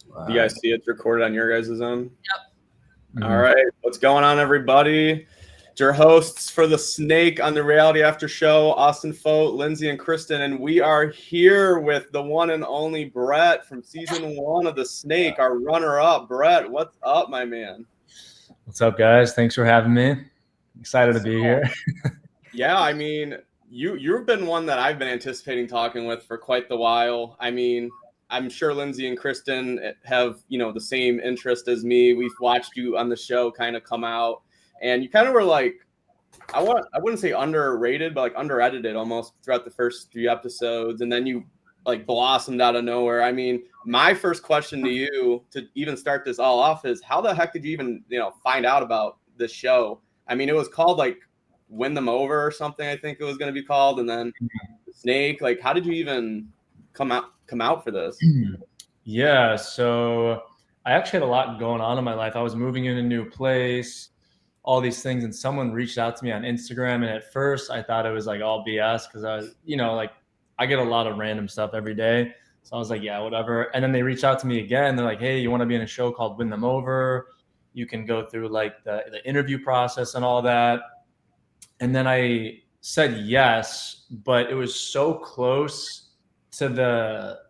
Do you guys see it's recorded on your guys' own? Yep. All right. What's going on, everybody? It's your hosts for The Snake on the Reality After Show, Austin Foate, Lindsey, and Kristin. And we are here with the one and only Brett from season 1 of The Snake, our runner-up. Brett, what's up, my man? What's up, guys? Thanks for having me. Excited to be here. Yeah, I mean, you've been one that I've been anticipating talking with for quite the while. I mean, I'm sure Lindsey and Kristin have, the same interest as me. We've watched you on the show kind of come out, and you kind of were like, I wouldn't say underrated, but like under-edited almost throughout the first 3 episodes, and then you like blossomed out of nowhere. I mean, my first question to you to even start this all off is, how the heck did you even, find out about this show? I mean, it was called like Win Them Over or something, I think it was going to be called, and then Snake. Like, how did you even come out for this? Yeah, so I actually had a lot going on in my life. I was moving in a new place, all these things, and someone reached out to me on Instagram, and at first I thought it was like all BS because I was, like I get a lot of random stuff every day. So I was like, yeah, whatever. And then they reached out to me again. They're like, hey, you want to be in a show called Win Them Over? You can go through like the interview process and all that. And then I said yes, but it was so close to the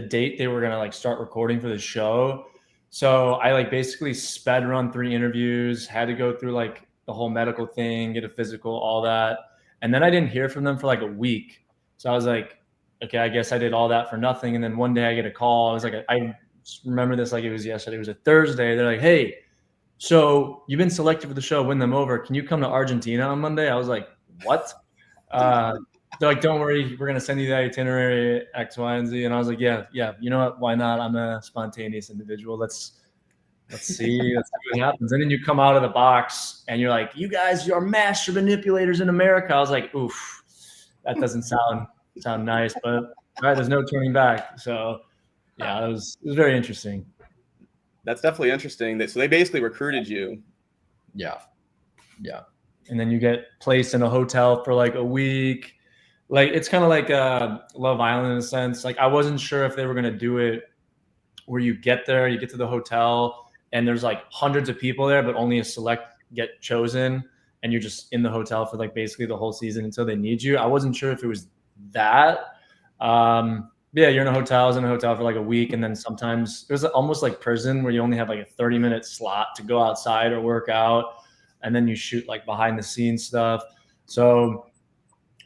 date they were going to like start recording for the show. So I like basically sped run 3 interviews, had to go through like the whole medical thing, get a physical, all that. And then I didn't hear from them for like a week. So I was like, okay, I guess I did all that for nothing. And then one day I get a call. I was like, I remember this like it was yesterday. It was a Thursday. They're like, hey, so you've been selected for the show Win Them Over. Can you come to Argentina on Monday? I was like, what? They're like, don't worry, we're going to send you the itinerary X, Y, and Z. And I was like, yeah, you know what? Why not? I'm a spontaneous individual. Let's see what happens. And then you come out of the box and you're like, you guys are master manipulators in America. I was like, oof, that doesn't sound nice, but all right, there's no turning back. So yeah, it was very interesting. That's definitely interesting. So they basically recruited you. Yeah. And then you get placed in a hotel for like a week. Like, it's kind of like Love Island in a sense. Like, I wasn't sure if they were going to do it where you get there, you get to the hotel, and there's like hundreds of people there, but only a select get chosen, and you're just in the hotel for like basically the whole season until they need you. I wasn't sure if it was that. Yeah, you're in a hotel. I was in a hotel for like a week, and then sometimes it was almost like prison where you only have like a 30-minute slot to go outside or work out, and then you shoot like behind the scenes stuff. So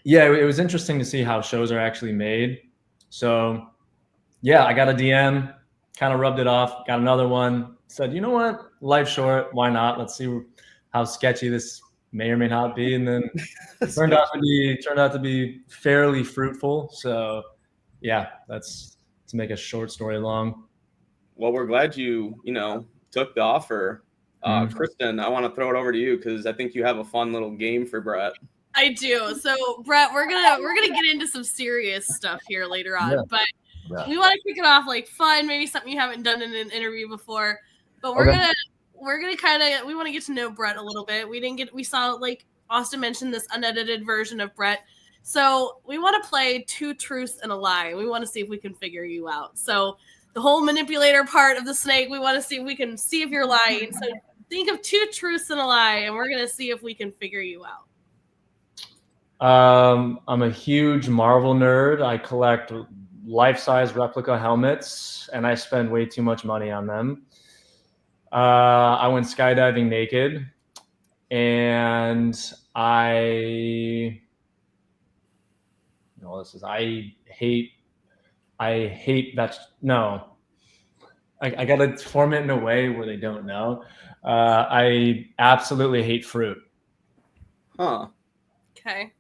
yeah, it was interesting to see how shows are actually made. So yeah, I got a DM, kind of rubbed it off, got another one, said, you know what, life's short, why not? Let's see how sketchy this may or may not be. And then it turned out to be fairly fruitful. So yeah, that's to make a short story long. Well, we're glad you took the offer. Kristin, I want to throw it over to you because I think you have a fun little game for Brett. I do. So Brett, we're gonna get into some serious stuff here later on, but we want to kick it off like fun, maybe something you haven't done in an interview before. But we want to get to know Brett a little bit. We saw, like Austin mentioned, this unedited version of Brett. So we want to play 2 truths and a lie. We want to see if we can figure you out. So the whole manipulator part of the snake, we want to see if we can see if you're lying. So think of 2 truths and a lie, and we're going to see if we can figure you out. I'm a huge Marvel nerd. I collect life-size replica helmets, and I spend way too much money on them. I went skydiving naked, and I hate that. No, I gotta form it in a way where they don't know. I absolutely hate fruit. Huh. Okay.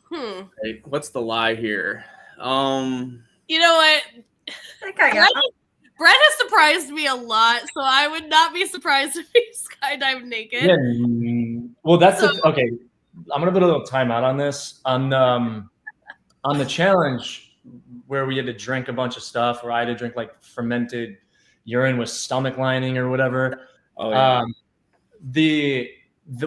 Hey, what's the lie here? You know what? I think I got it. Brett has surprised me a lot, so I would not be surprised if he skydived naked. Yeah. Well, okay. I'm gonna put a little timeout on this. On the challenge where we had to drink a bunch of stuff, or I had to drink like fermented urine with stomach lining or whatever. Oh yeah.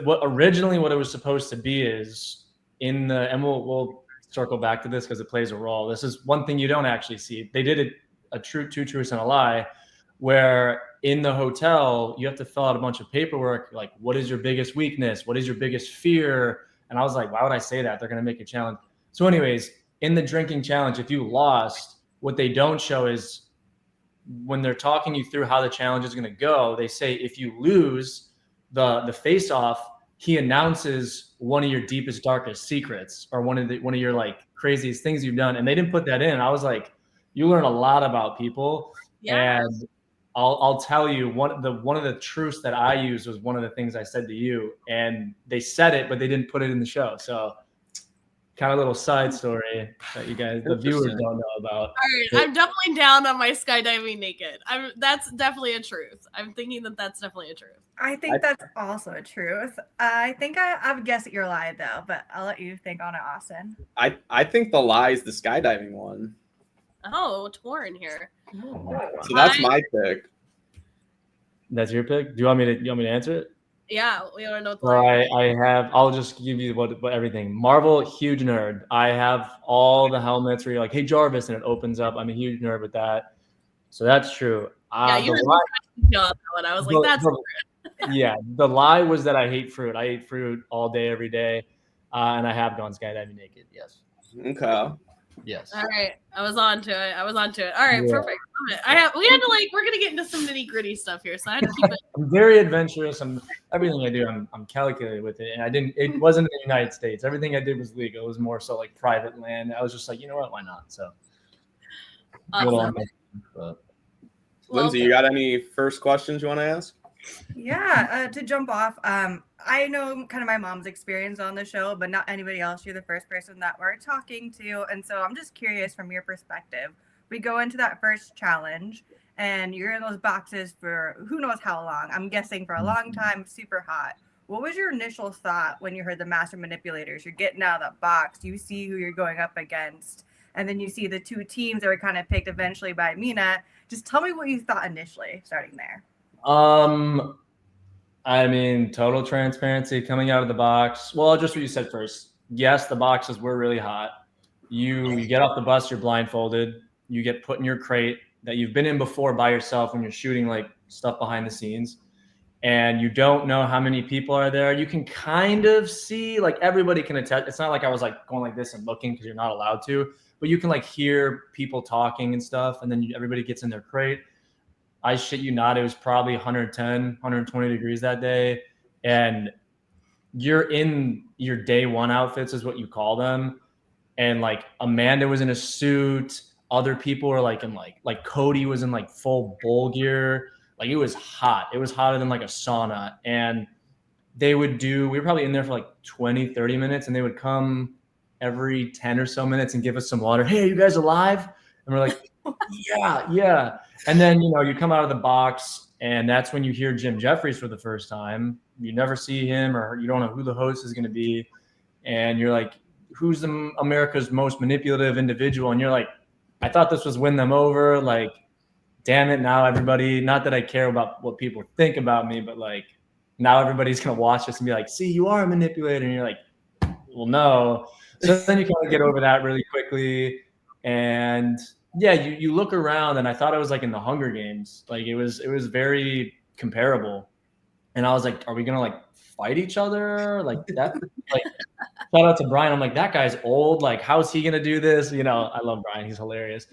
What it was supposed to be is in the, and we'll circle back to this because it plays a role. This is one thing you don't actually see. They did it two truths and a lie, where in the hotel you have to fill out a bunch of paperwork, like what is your biggest weakness, what is your biggest fear, and I was like, why would I say that? They're gonna make a challenge. So anyways, in the drinking challenge, if you lost, what they don't show is when they're talking you through how the challenge is gonna go, they say if you lose the face off, he announces one of your deepest, darkest secrets or one of your like craziest things you've done. And they didn't put that in. I was like, you learn a lot about people. Yeah. And I'll tell you one of the truths that I used was one of the things I said to you, and they said it, but they didn't put it in the show. So kind of little side story that you guys, the viewers, don't know about. All right, I'm definitely down on my skydiving naked. That's definitely a truth. I'm thinking that that's definitely a truth. I think that's also a truth. I think I would guess your lie though, but I'll let you think on it, Austin. I think the lie is the skydiving one. Oh, torn here. So that's my pick. That's your pick? Do you want me to answer it? Yeah, we want to know what I'll just give you what everything. Marvel, huge nerd. I have all the helmets where you're like, hey Jarvis, and it opens up. I'm a huge nerd with that. So that's true. Yeah, you were that one. I was like, that's yeah, the lie was that I hate fruit. I eat fruit all day, every day. And I have gone skydiving naked. Yes. Okay. Yes. All right. I was on to it. All right, yeah. Perfect. We're gonna get into some nitty-gritty stuff here, so I had to keep it. I'm very adventurous. Everything I do, I'm calculated with it. And it wasn't in the United States. Everything I did was legal. It was more so like private land. I was just like, you know what, why not? So awesome. Lindsay, you got any first questions you want to ask? Yeah, to jump off, I know kind of my mom's experience on the show, but not anybody else. You're the first person that we're talking to. And so I'm just curious from your perspective. We go into that first challenge and you're in those boxes for who knows how long. I'm guessing for a long time, super hot. What was your initial thought when you heard the master manipulators? You're getting out of that box. You see who you're going up against. And then you see the two teams that were kind of picked eventually by Mina. Just tell me what you thought initially starting there. I mean, total transparency coming out of the box. Well, just what you said first. Yes, the boxes were really hot. You get off the bus, you're blindfolded. You get put in your crate that you've been in before by yourself when you're shooting like stuff behind the scenes. And you don't know how many people are there. You can kind of see, like everybody can attest. It's not like I was like going like this and looking because you're not allowed to, but you can like hear people talking and stuff. And then everybody gets in their crate. I shit you not, it was probably 110, 120 degrees that day. And you're in your day one outfits is what you call them. And like Amanda was in a suit. Other people were like in like Cody was in like full bull gear. Like it was hot. It was hotter than like a sauna. And we were probably in there for like 20, 30 minutes. And they would come every 10 or so minutes and give us some water. Hey, are you guys alive? And we're like, yeah. And then, you come out of the box and that's when you hear Jim Jeffries for the first time. You never see him or you don't know who the host is going to be. And you're like, who's America's most manipulative individual? And you're like, I thought this was win them over. Like, damn it. Now everybody, not that I care about what people think about me, but like now everybody's going to watch this and be like, see, you are a manipulator. And you're like, well, no. So then you kind of get over that really quickly. And yeah, you look around and I thought I was like in the Hunger Games. Like it was very comparable. And I was like, are we going to like fight each other? Like that, like shout out to Brian. I'm like, that guy's old. Like, how's he going to do this? I love Brian. He's hilarious.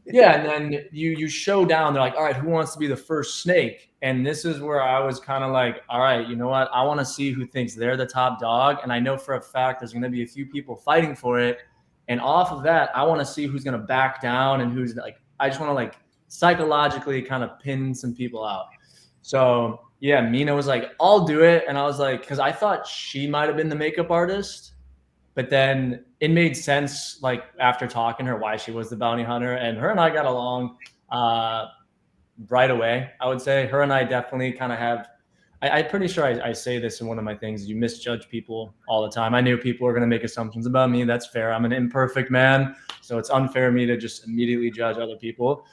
Yeah. And then you show down, they're like, all right, who wants to be the first snake? And this is where I was kind of like, all right, you know what? I want to see who thinks they're the top dog. And I know for a fact there's going to be a few people fighting for it. And off of that, I want to see who's going to back down and who's like, I just want to like psychologically kind of pin some people out. So yeah, Mina was like, I'll do it. And I was like, because I thought she might have been the makeup artist, but then it made sense like after talking to her why she was the bounty hunter. And her and I got along right away. I would say her and I definitely kind of have, I'm pretty sure I say this in one of my things. You misjudge people all the time. I knew people were going to make assumptions about me. That's fair. I'm an imperfect man. So it's unfair of me to just immediately judge other people.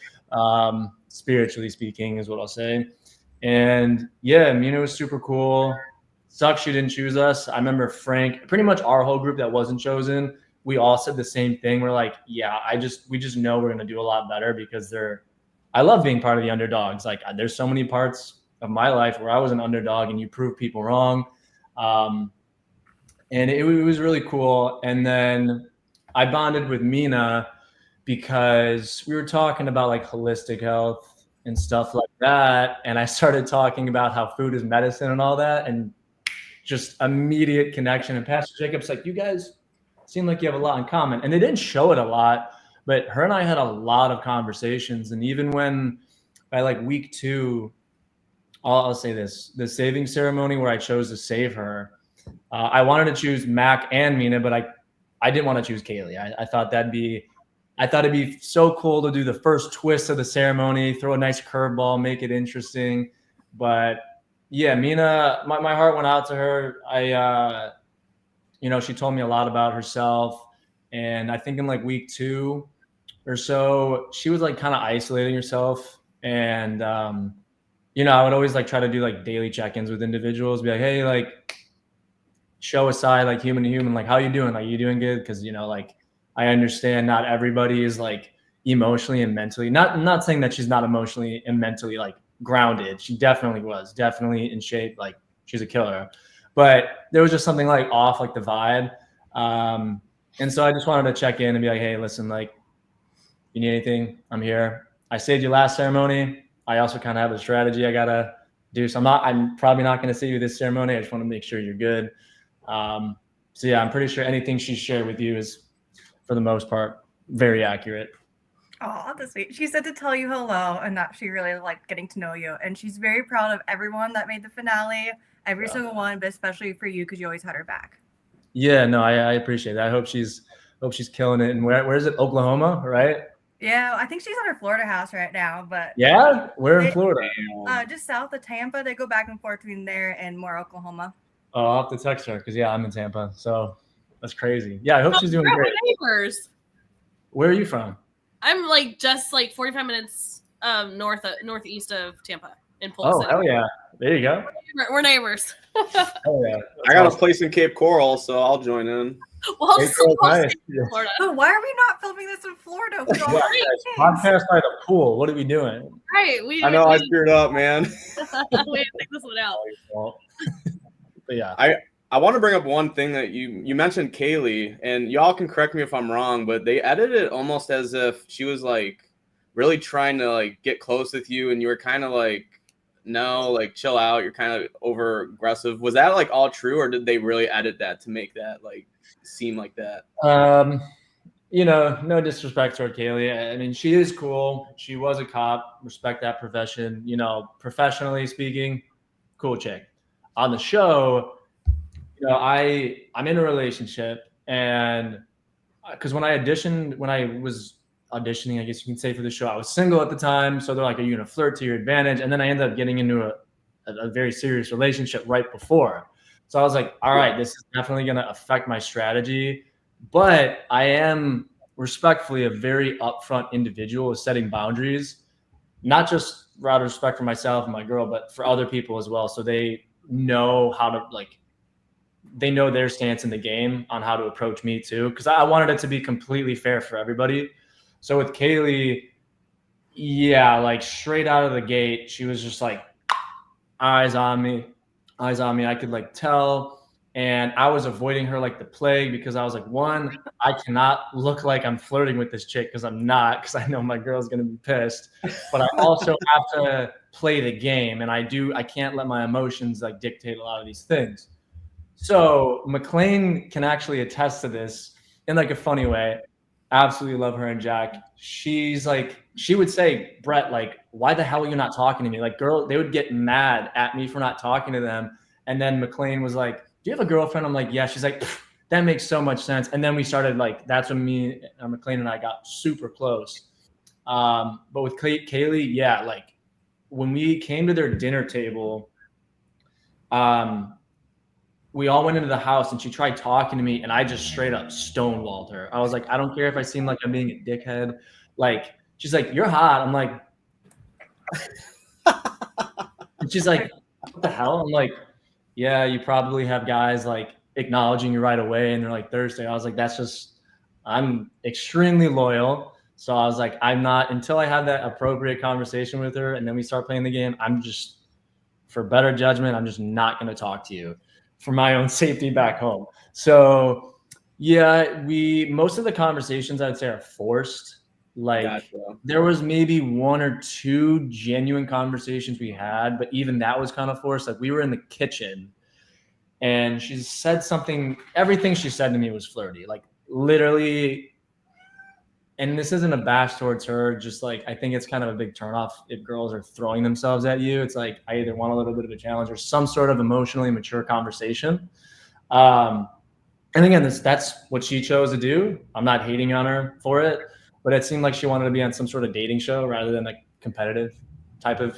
Spiritually speaking is what I'll say. And yeah, Mina was super cool. Sucks she didn't choose us. I remember Frank, pretty much our whole group that wasn't chosen, we all said the same thing. We're like, yeah, we just know we're going to do a lot better because I love being part of the underdogs. Like there's so many parts of my life where I was an underdog and you prove people wrong. And it was really cool. And then I bonded with Mina because we were talking about like holistic health and stuff like that. And I started talking about how food is medicine and all that, and just immediate connection. And Pastor Jacob's like, you guys seem like you have a lot in common. And they didn't show it a lot, but her and I had a lot of conversations. And even when by like week 2, I'll say this, the saving ceremony where I chose to save her, I wanted to choose Mac and Mina, but I didn't want to choose Kaylee. I thought it'd be so cool to do the first twist of the ceremony, throw a nice curveball, make it interesting. But yeah, Mina, my heart went out to her. She told me a lot about herself. And I think in like week 2 or so, she was like kind of isolating herself. And, I would always like try to do like daily check-ins with individuals, be like, hey, like show aside, like human to human, like how you doing? Like, you doing good? Cause like, I understand not everybody is like emotionally and mentally, not saying that she's not emotionally and mentally like grounded. She definitely was in shape. Like she's a killer, but there was just something like off, like the vibe. And so I just wanted to check in and be like, hey, listen, like you need anything, I'm here. I saved you last ceremony. I also kind of have a strategy I got to do. So I'm probably not going to see you this ceremony. I just want to make sure you're good. So yeah, I'm pretty sure anything she shared with you is, for the most part, very accurate. Oh, that's sweet. She said to tell you hello and that she really liked getting to know you. And she's very proud of everyone that made the finale, every single one, but especially for you because you always had her back. Yeah, no, I appreciate that. I hope she's killing it. And where is it? Oklahoma, right? Yeah, I think she's at her Florida house right now. But yeah, we're in Florida. Just south of Tampa. They go back and forth between there and more Oklahoma. Oh, I'll have to text her because I'm in Tampa. So that's crazy. Yeah, I hope she's doing great. Neighbors. Where are you from? I'm like just like 45 minutes northeast of Tampa in Polk Oh, City. hell yeah. There you go. We're neighbors. Oh, yeah. I got a place in Cape Coral, so I'll join in. Well, nice. Florida. But why are we not filming this in Florida? Podcast by the pool. What are we doing? Right. I screwed up, man. We didn't take this one out. But yeah. I want to bring up one thing that you mentioned Kaylee, and y'all can correct me if I'm wrong, but they edited it almost as if she was like really trying to like get close with you, and you were kind of like, no, like chill out, you're kind of over aggressive. Was that like all true, or did they really edit that to make that like seem like that? No disrespect to her, Kaylee. I mean, she is cool. She was a cop. Respect that profession. Professionally speaking, cool chick. On the show, I'm in a relationship, and because when I was auditioning, I guess you can say, for the show, I was single at the time. So they're like, are you going to flirt to your advantage? And then I ended up getting into a very serious relationship right before. So I was like, all right, this is definitely going to affect my strategy. But I am respectfully a very upfront individual with setting boundaries, not just out of respect for myself and my girl, but for other people as well. So they know how to they know their stance in the game on how to approach me too. Cause I wanted it to be completely fair for everybody. So with Kaylee, yeah, like straight out of the gate, she was just like eyes on me. I could like tell. And I was avoiding her like the plague because I was like, one, I cannot look like I'm flirting with this chick because I'm not, because I know my girl's going to be pissed. But I also have to play the game, and I can't let my emotions like dictate a lot of these things. So McLean can actually attest to this in like a funny way. Absolutely love her and Jack. She's like, she would say, Brett, like, why the hell are you not talking to me? Like, they would get mad at me for not talking to them. And then McLean was like, do you have a girlfriend? I'm like, yeah. She's like, that makes so much sense. And then we started like, that's when me, McLean and I got super close. But with Kaylee, yeah, like when we came to their dinner table, we all went into the house and she tried talking to me, and I just straight up stonewalled her. I was like, I don't care if I seem like I'm being a dickhead. Like, she's like, you're hot. I'm like, and she's like, what the hell? I'm like, yeah, you probably have guys like acknowledging you right away and they're like thirsty. I was like, that's just I'm extremely loyal. So I was like, I'm not, until I have that appropriate conversation with her and then we start playing the game, I'm just, for better judgment, I'm just not going to talk to you for my own safety back home. So yeah, most of the conversations I'd say are forced. Like Gotcha. there was maybe 1 or 2 genuine conversations we had, but even that was kind of forced. Like we were in the kitchen and she said something, everything she said to me was flirty, like literally. And this isn't a bash towards her, just like I think it's kind of a big turnoff if girls are throwing themselves at you. It's like I either want a little bit of a challenge or some sort of emotionally mature conversation. And again, that's what she chose to do. I'm not hating on her for it, but it seemed like she wanted to be on some sort of dating show rather than a competitive type of,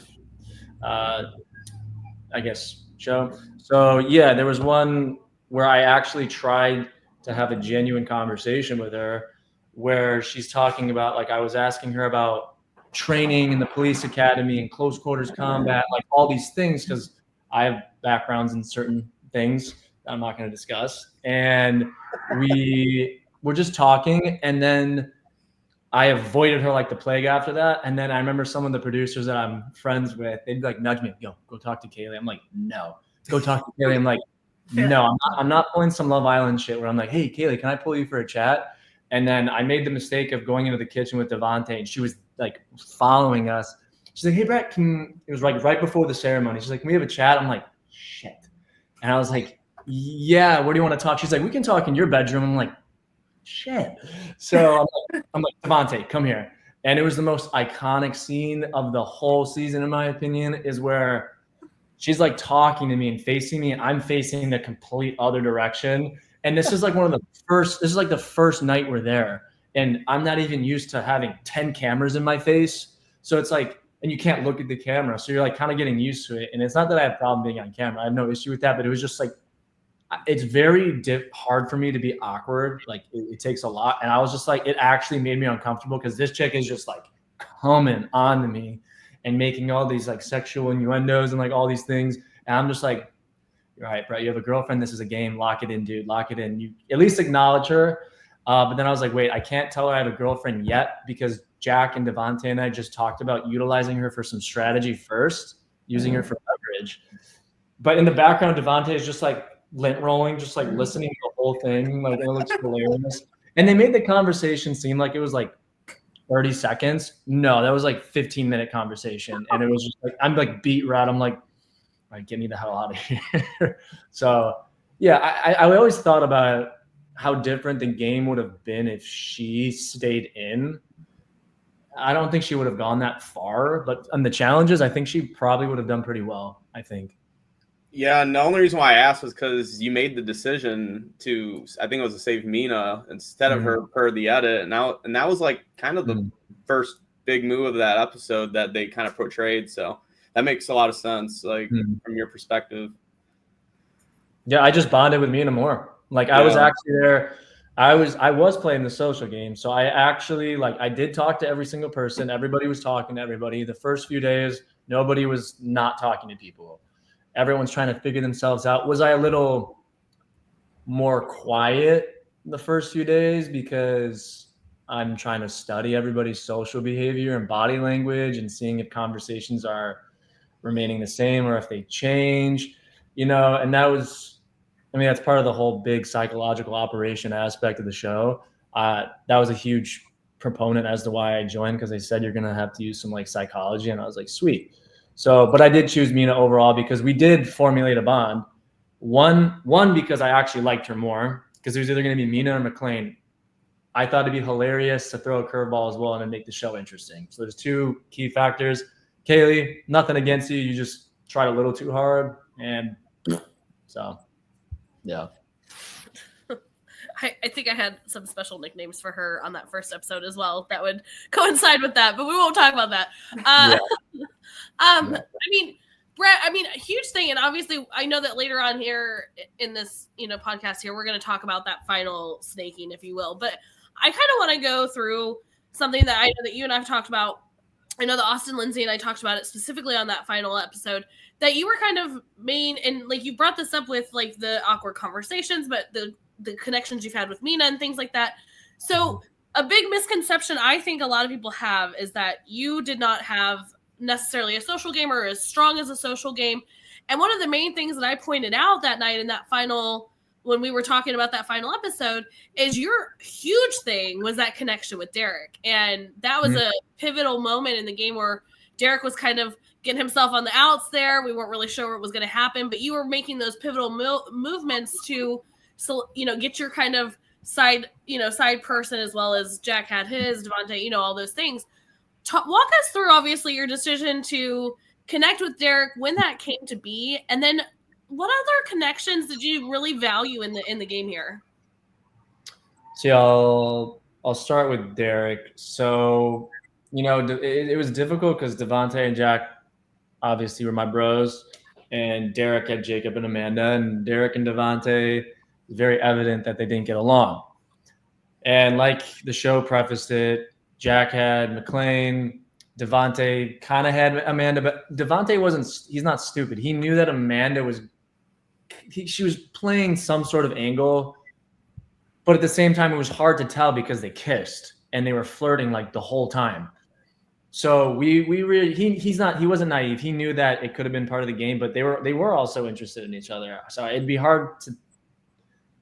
I guess, show. So yeah, there was one where I actually tried to have a genuine conversation with her where she's talking about, like, I was asking her about training in the police academy and close quarters combat, like all these things, because I have backgrounds in certain things that I'm not going to discuss. And we were just talking, and then I avoided her like the plague after that. And then I remember some of the producers that I'm friends with, they'd like nudge me, yo, go talk to Kaylee. I'm like, no. Go talk to Kaylee. I'm like, no, I'm not pulling some Love Island shit where I'm like, hey, Kaylee, can I pull you for a chat? And then I made the mistake of going into the kitchen with Devontae, and she was like following us. She's like, hey, Brett, it was like right before the ceremony. She's like, can we have a chat? I'm like, shit. And I was like, yeah, where do you want to talk? She's like, we can talk in your bedroom. I'm like, shit. So I'm like, Devontae, come here. And it was the most iconic scene of the whole season, in my opinion, is where she's like talking to me and facing me, and I'm facing the complete other direction. And this is like this is like the first night we're there. And I'm not even used to having 10 cameras in my face. So it's like, and you can't look at the camera. So you're like kind of getting used to it. And it's not that I have a problem being on camera. I have no issue with that, but it was just like, it's very hard for me to be awkward. Like it takes a lot. And I was just like, it actually made me uncomfortable because this chick is just like coming on to me and making all these like sexual innuendos and like all these things. And I'm just like, all right, Brett, you have a girlfriend. This is a game. Lock it in, dude. Lock it in. You at least acknowledge her. But then I was like, wait, I can't tell her I have a girlfriend yet because Jack and Devontae and I just talked about utilizing her for some strategy first, using her for leverage. But in the background, Devontae is just like lint rolling, just like listening to the whole thing. Like it looks hilarious. And they made the conversation seem like it was like 30 seconds. No, that was like 15-minute conversation. And it was just like, I'm like beat red. I'm like, all right, get me the hell out of here. So yeah, I always thought about how different the game would have been if she stayed in. I don't think she would have gone that far, but on the challenges, I think she probably would have done pretty well, I think. Yeah, and the only reason why I asked was because you made the decision to, I think it was to save Mina instead of her per the edit. And that was like kind of the first big move of that episode that they kind of portrayed. So that makes a lot of sense, like from your perspective. Yeah, I just bonded with Mina more. Like I was actually there. I was playing the social game. So I actually I did talk to every single person. Everybody was talking to everybody. The first few days, nobody was not talking to people. Everyone's trying to figure themselves out. Was I a little more quiet the first few days because I'm trying to study everybody's social behavior and body language and seeing if conversations are remaining the same or if they change, and that was, that's part of the whole big psychological operation aspect of the show. That was a huge proponent as to why I joined, because they said you're going to have to use some psychology. And I was like, sweet. So, but I did choose Mina overall because we did formulate a bond. One because I actually liked her more, because it was either going to be Mina or McLean. I thought it'd be hilarious to throw a curveball as well and then make the show interesting. So there's 2 key factors. Kaylee, nothing against you. You just tried a little too hard. And so, yeah. I think I had some special nicknames for her on that first episode as well that would coincide with that, but we won't talk about that. I mean, Brett, a huge thing, and obviously I know that later on here in this, podcast here, we're going to talk about that final snaking, if you will, but I kind of want to go through something that I know that you and I've talked about. I know that Austin, Lindsey, and I talked about it specifically on that final episode, that you were kind of main, and you brought this up with the awkward conversations, but the connections you've had with Mina and things like that. So a big misconception I think a lot of people have is that you did not have necessarily a social game or as strong as a social game. And one of the main things that I pointed out that night in that final, when we were talking about that final episode, is your huge thing was that connection with Derek. And that was a pivotal moment in the game where Derek was kind of getting himself on the outs there. We weren't really sure what was going to happen, but you were making those pivotal movements to, get your kind of side person, as well as Jack had his, Devontae, all those things. Walk us through, obviously, your decision to connect with Derek, when that came to be, and then what other connections did you really value in the game here? So I'll start with Derek. So, it was difficult because Devontae and Jack obviously were my bros, and Derek had Jacob and Amanda, and Derek and Devontae, very evident that they didn't get along. And like the show prefaced it, Jack had McLean, Devontae kind of had Amanda, but Devontae he's not stupid. He knew that Amanda she was playing some sort of angle, but at the same time, it was hard to tell because they kissed and they were flirting like the whole time. So he wasn't naive. He knew that it could have been part of the game, but they were also interested in each other. So it'd be hard to,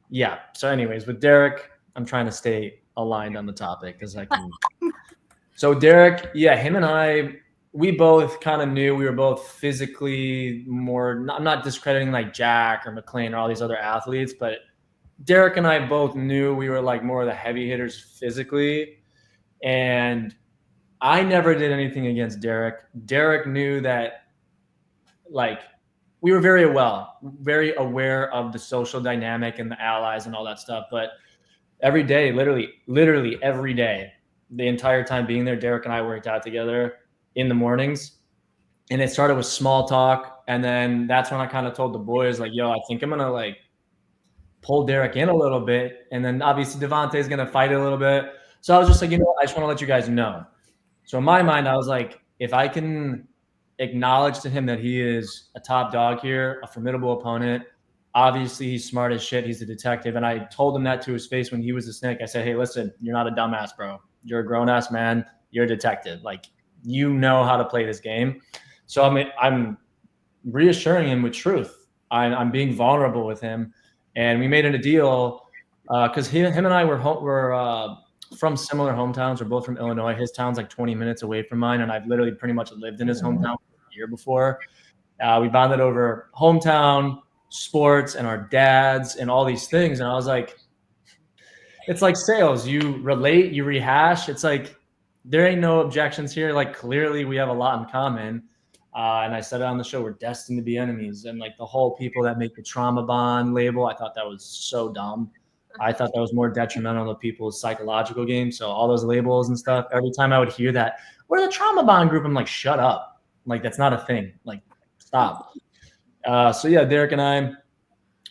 yeah. So anyways, with Derek, I'm trying to stay aligned on the topic because I can. So Derek, yeah, him and I, we both kind of knew we were both physically more, I'm not discrediting like Jack or McLean or all these other athletes, but Derek and I both knew we were like more of the heavy hitters physically. And I never did anything against Derek. Derek knew that like we were very aware of the social dynamic and the allies and all that stuff. But every day, literally every day, the entire time being there, Derek and I worked out together in the mornings. And it started with small talk. And then that's when I kind of told the boys, like, yo, I think I'm going to like pull Derek in a little bit. And then obviously Devontae is going to fight a little bit. So I was just like, I just want to let you guys know. So in my mind, I was like, if I can acknowledge to him that he is a top dog here, a formidable opponent, obviously he's smart as shit. He's a detective. And I told him that to his face when he was a snake. I said, hey, listen, you're not a dumbass, bro. You're a grown-ass man. You're a detective. Like, you know how to play this game. So I'm reassuring him with truth. I'm being vulnerable with him. And we made it a deal because him and I were from similar hometowns. We're both from Illinois. His town's like 20 minutes away from mine. And I've literally pretty much lived in his hometown a year before. We bonded over hometown, sports, and our dads and all these things. And I was like, it's like sales. You relate, you rehash. It's like, there ain't no objections here. Like, clearly we have a lot in common. And I said it on the show, we're destined to be enemies. And like the whole people that make the trauma bond label, I thought that was so dumb. I thought that was more detrimental to people's psychological game. So all those labels and stuff, every time I would hear that, we're the trauma bond group, I'm like, shut up. Like, that's not a thing. Like, stop. So yeah, Derek and I,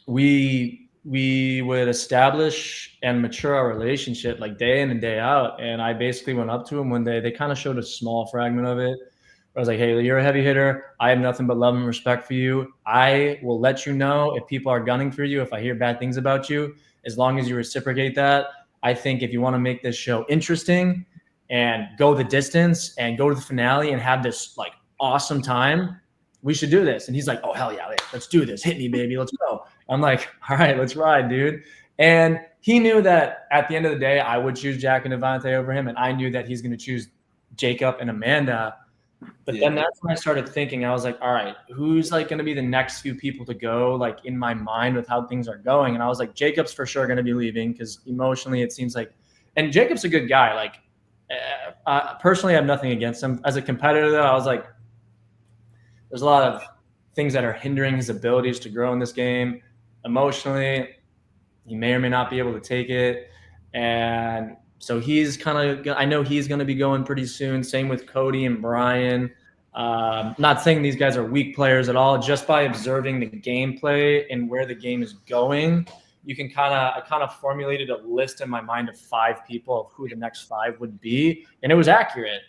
we would establish and mature our relationship like day in and day out. And I basically went up to him one day. They kind of showed a small fragment of it. I was like, hey, you're a heavy hitter. I have nothing but love and respect for you. I will let you know if people are gunning for you, if I hear bad things about you, as long as you reciprocate that. I think if you want to make this show interesting and go the distance and go to the finale and have this like awesome time, we should do this. And he's like, oh, hell yeah, let's do this. Hit me, baby. Let's go. I'm like, all right, let's ride, dude. And he knew that at the end of the day, I would choose Jack and Devontae over him. And I knew that he's going to choose Jacob and Amanda. But then that's when I started thinking, I was like, all right, who's like going to be the next few people to go, like in my mind with how things are going? And I was like, Jacob's for sure going to be leaving because emotionally it seems like, and Jacob's a good guy. Like personally, I have nothing against him. As a competitor though, I was like, there's a lot of things that are hindering his abilities to grow in this game. Emotionally, he may or may not be able to take it. And so he's kind of, I know he's going to be going pretty soon. Same with Cody and Brian. Not saying these guys are weak players at all. Just by observing the gameplay and where the game is going, you can I kind of formulated a list in my mind of 5 people of who the next 5 would be. And it was accurate.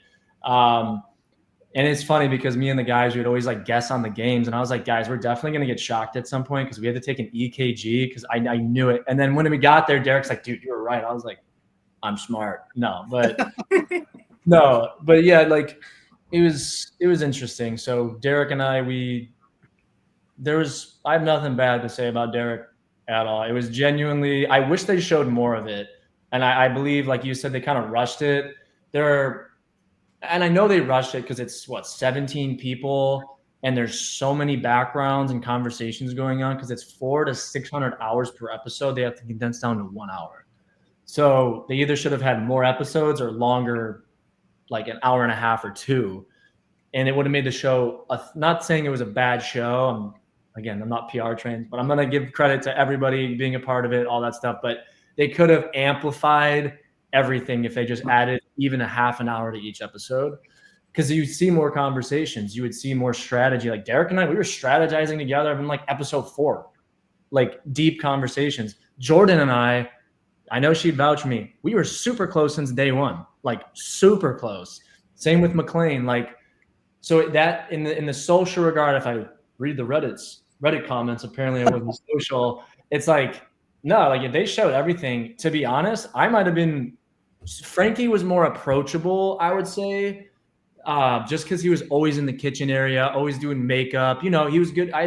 And it's funny because me and the guys would always like guess on the games. And I was like, guys, we're definitely going to get shocked at some point because we had to take an EKG because I knew it. And then when we got there, Derek's like, dude, you were right. I was like, I'm smart. No, but yeah, like it was interesting. So Derek and I, I have nothing bad to say about Derek at all. It was genuinely, I wish they showed more of it. And I believe, like you said, they kind of rushed it. And I know they rushed it because it's 17 people and there's so many backgrounds and conversations going on because it's 400 to 600 hours per episode. They have to condense down to 1 hour. So they either should have had more episodes or longer, like an hour and a half or two. And it would have made the show, not saying it was a bad show. I'm not PR trained, but I'm going to give credit to everybody being a part of it, all that stuff. But they could have amplified everything if they just added even a half an hour to each episode, because you'd see more conversations, you would see more strategy. Like Derek and I, we were strategizing together in like episode 4, like deep conversations. Jordan and I know she'd vouch for me, we were super close since day one, like super close. Same with McLean. Like, so that in the social regard, if I read the Reddit comments, apparently I wasn't social. It's like, no, like if they showed everything, to be honest, I might have been, Frankie was more approachable, I would say, just because he was always in the kitchen area, always doing makeup. You know, he was good. I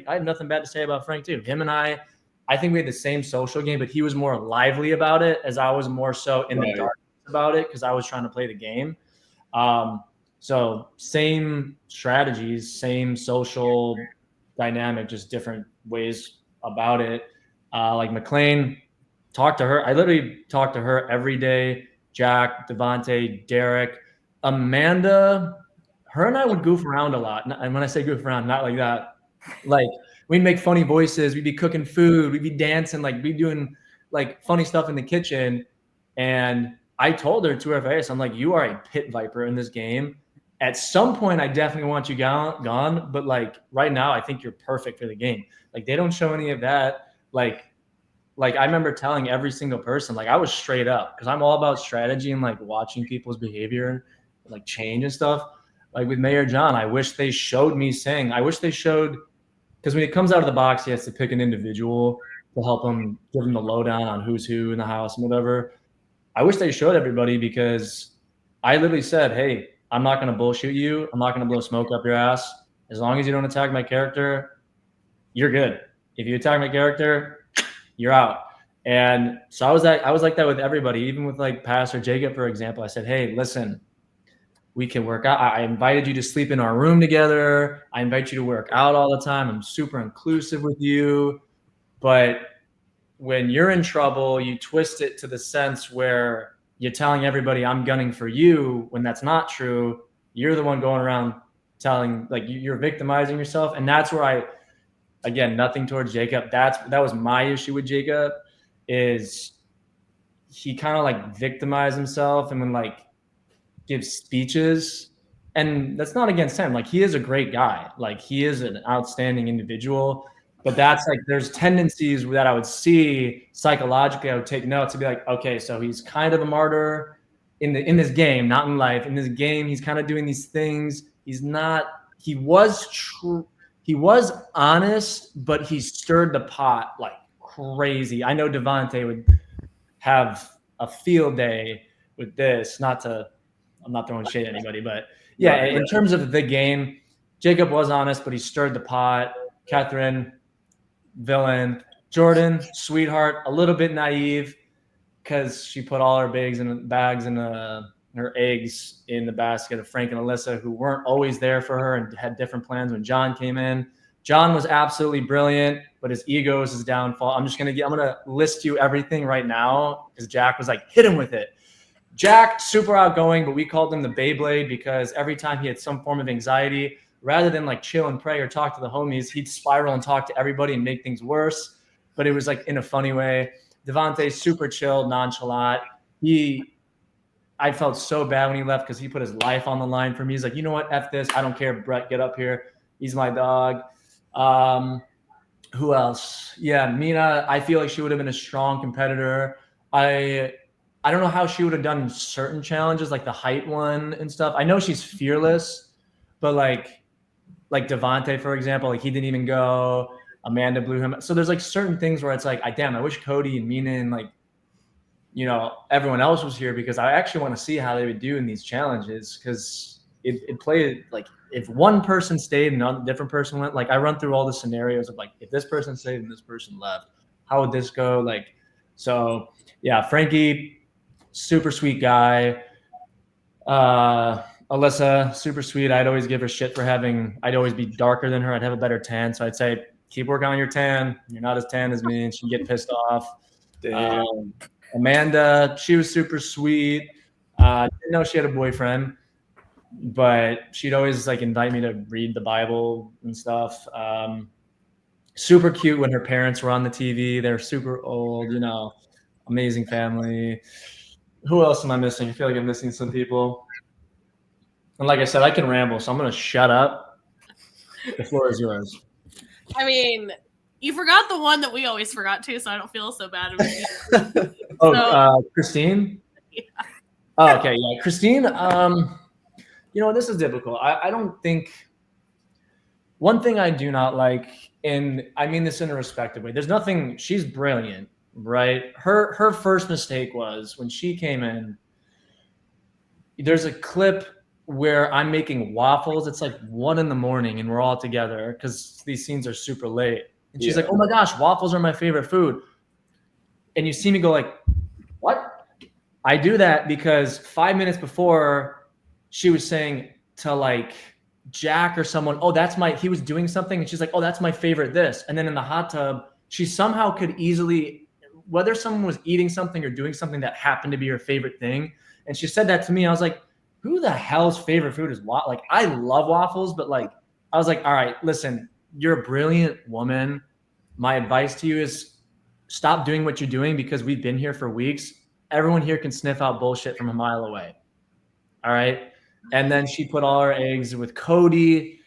have nothing bad to say about Frank too. Him and I think we had the same social game, but he was more lively about it, as I was more so in the dark about it because I was trying to play the game. So same strategies, same social dynamic, just different ways about it. Like McLean, talked to her. I literally talked to her every day. Jack, Devontae, Derek, Amanda, her and I would goof around a lot. And when I say goof around, not like that. Like we'd make funny voices. We'd be cooking food. We'd be dancing. Like we'd be doing like funny stuff in the kitchen. And I told her to her face, I'm like, you are a pit viper in this game. At some point, I definitely want you gone. But like right now, I think you're perfect for the game. Like they don't show any of that. Like I remember telling every single person, like I was straight up because I'm all about strategy and like watching people's behavior like change and stuff. Like with Mayor John, I wish they showed me sing. I wish they showed, because when he comes out of the box, he has to pick an individual to help him, give him the lowdown on who's who in the house and whatever. I wish they showed everybody, because I literally said, hey, I'm not going to bullshit you. I'm not going to blow smoke up your ass. As long as you don't attack my character, you're good. If you attack my character, you're out. And so I was like that with everybody, even with like Pastor Jacob, for example. I said, hey, listen, we can work out. I invited you to sleep in our room together. I invite you to work out all the time. I'm super inclusive with you. But when you're in trouble, you twist it to the sense where you're telling everybody I'm gunning for you when that's not true. You're the one going around telling, like, you're victimizing yourself. And that's where again, nothing towards Jacob. That was my issue with Jacob, is he kind of like victimized himself and when like gives speeches, and that's not against him. Like he is a great guy. Like he is an outstanding individual, but that's like, there's tendencies that I would see psychologically. I would take notes and be like, okay, so he's kind of a martyr in this game, not in life. In this game, he's kind of doing these things. He was true. He was honest, but he stirred the pot like crazy. I know Devontae would have a field day with this. I'm not throwing shade at anybody, but yeah, in terms of the game, Jacob was honest, but he stirred the pot. Catherine, villain. Jordan, sweetheart, a little bit naive because she put all her bags and her eggs in the basket of Frank and Alyssa, who weren't always there for her and had different plans when John came in. John was absolutely brilliant, but his ego is his downfall. I'm going to list you everything right now, because Jack was like, hit him with it. Jack, super outgoing, but we called him the Beyblade because every time he had some form of anxiety, rather than like chill and pray or talk to the homies, he'd spiral and talk to everybody and make things worse. But it was like in a funny way. Devontae, super chill, nonchalant. I felt so bad when he left because he put his life on the line for me. He's like, you know what? F this. I don't care. Brett, get up here. He's my dog. Who else? Yeah, Mina, I feel like she would have been a strong competitor. I don't know how she would have done certain challenges, like the height one and stuff. I know she's fearless, but like Devontae, for example, like he didn't even go. Amanda blew him. So there's like certain things where it's like, damn, I wish Cody and Mina and like everyone else was here because I actually want to see how they would do in these challenges, because it played like if one person stayed and a different person went, like I run through all the scenarios of like if this person stayed and this person left, how would this go? Like, so yeah, Frankie, super sweet guy. Alyssa, super sweet. I'd always give her shit for I'd always be darker than her. I'd have a better tan. So I'd say, keep working on your tan. You're not as tan as me. And she'd get pissed off. Amanda, she was super sweet. Didn't know she had a boyfriend, but she'd always like invite me to read the Bible and stuff. Super cute when her parents were on the TV. They're super old, amazing family. Who else am I missing? I feel like I'm missing some people. And like I said, I can ramble, so I'm going to shut up. The floor is yours. I mean, you forgot the one that we always forgot too, so I don't feel so bad about it. Kristin? Yeah. Oh, okay, yeah. Kristin, this is difficult. I don't think – one thing I do not like, and I mean this in a respectful way, she's brilliant, right? Her first mistake was when she came in, there's a clip where I'm making waffles. It's like 1 a.m. and we're all together because these scenes are super late. And she's like, oh my gosh, waffles are my favorite food. And you see me go like, what? I do that because 5 minutes before she was saying to like Jack or someone, he was doing something. And she's like, oh, that's my favorite this. And then in the hot tub, she somehow could easily, whether someone was eating something or doing something that happened to be her favorite thing. And she said that to me. I was like, who the hell's favorite food is waffles? Like, I love waffles, but like, I was like, all right, listen, you're a brilliant woman. My advice to you is stop doing what you're doing because we've been here for weeks. Everyone here can sniff out bullshit from a mile away. All right. And then she put all her eggs with Cody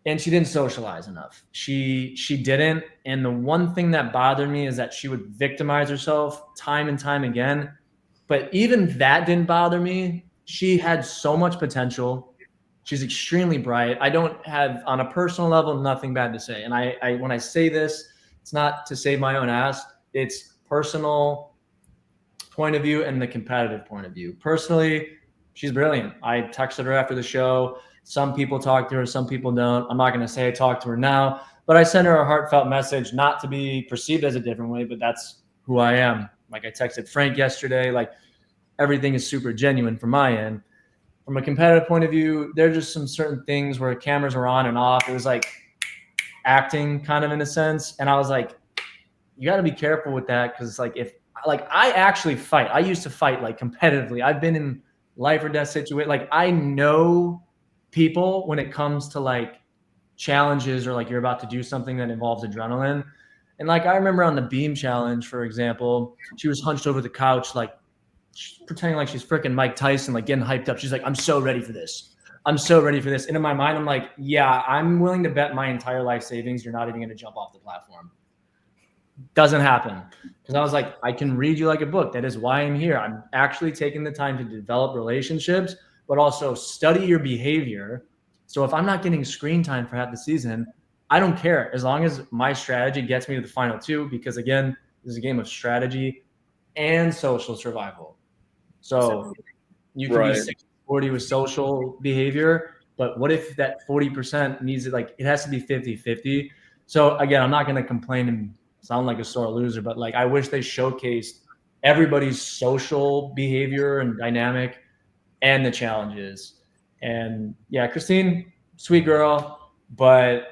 and she didn't socialize enough. She didn't. And the one thing that bothered me is that she would victimize herself time and time again. But even that didn't bother me. She had so much potential. She's extremely bright. I don't have, on a personal level, nothing bad to say. And I when I say this, it's not to save my own ass. It's personal point of view and the competitive point of view. Personally, she's brilliant. I texted her after the show. Some people talk to her, some people don't. I'm not going to say I talked to her now, but I sent her a heartfelt message, not to be perceived as a different way, but that's who I am. Like I texted Frank yesterday, like everything is super genuine from my end. From a competitive point of view, there are just some certain things where cameras are on and off. It was like acting kind of in a sense. And I was like, you got to be careful with that. Cause like, I actually fight, I used to fight like competitively. I've been in life or death situation. Like I know people when it comes to like challenges or like you're about to do something that involves adrenaline. And like, I remember on the beam challenge, for example, she was hunched over the couch, like pretending like she's freaking Mike Tyson, like getting hyped up. She's like, I'm so ready for this. I'm so ready for this. And in my mind, I'm like, yeah, I'm willing to bet my entire life savings you're not even going to jump off the platform. Doesn't happen. Because I was like, I can read you like a book. That is why I'm here. I'm actually taking the time to develop relationships, but also study your behavior. So if I'm not getting screen time for half the season, I don't care as long as my strategy gets me to the final two, because again, this is a game of strategy and social survival. So you can be 60-40 with social behavior, but what if that 40% needs it? Like it has to be 50-50. So again, I'm not going to complain and sound like a sore loser, but like I wish they showcased everybody's social behavior and dynamic and the challenges. And yeah, Kristin, sweet girl, but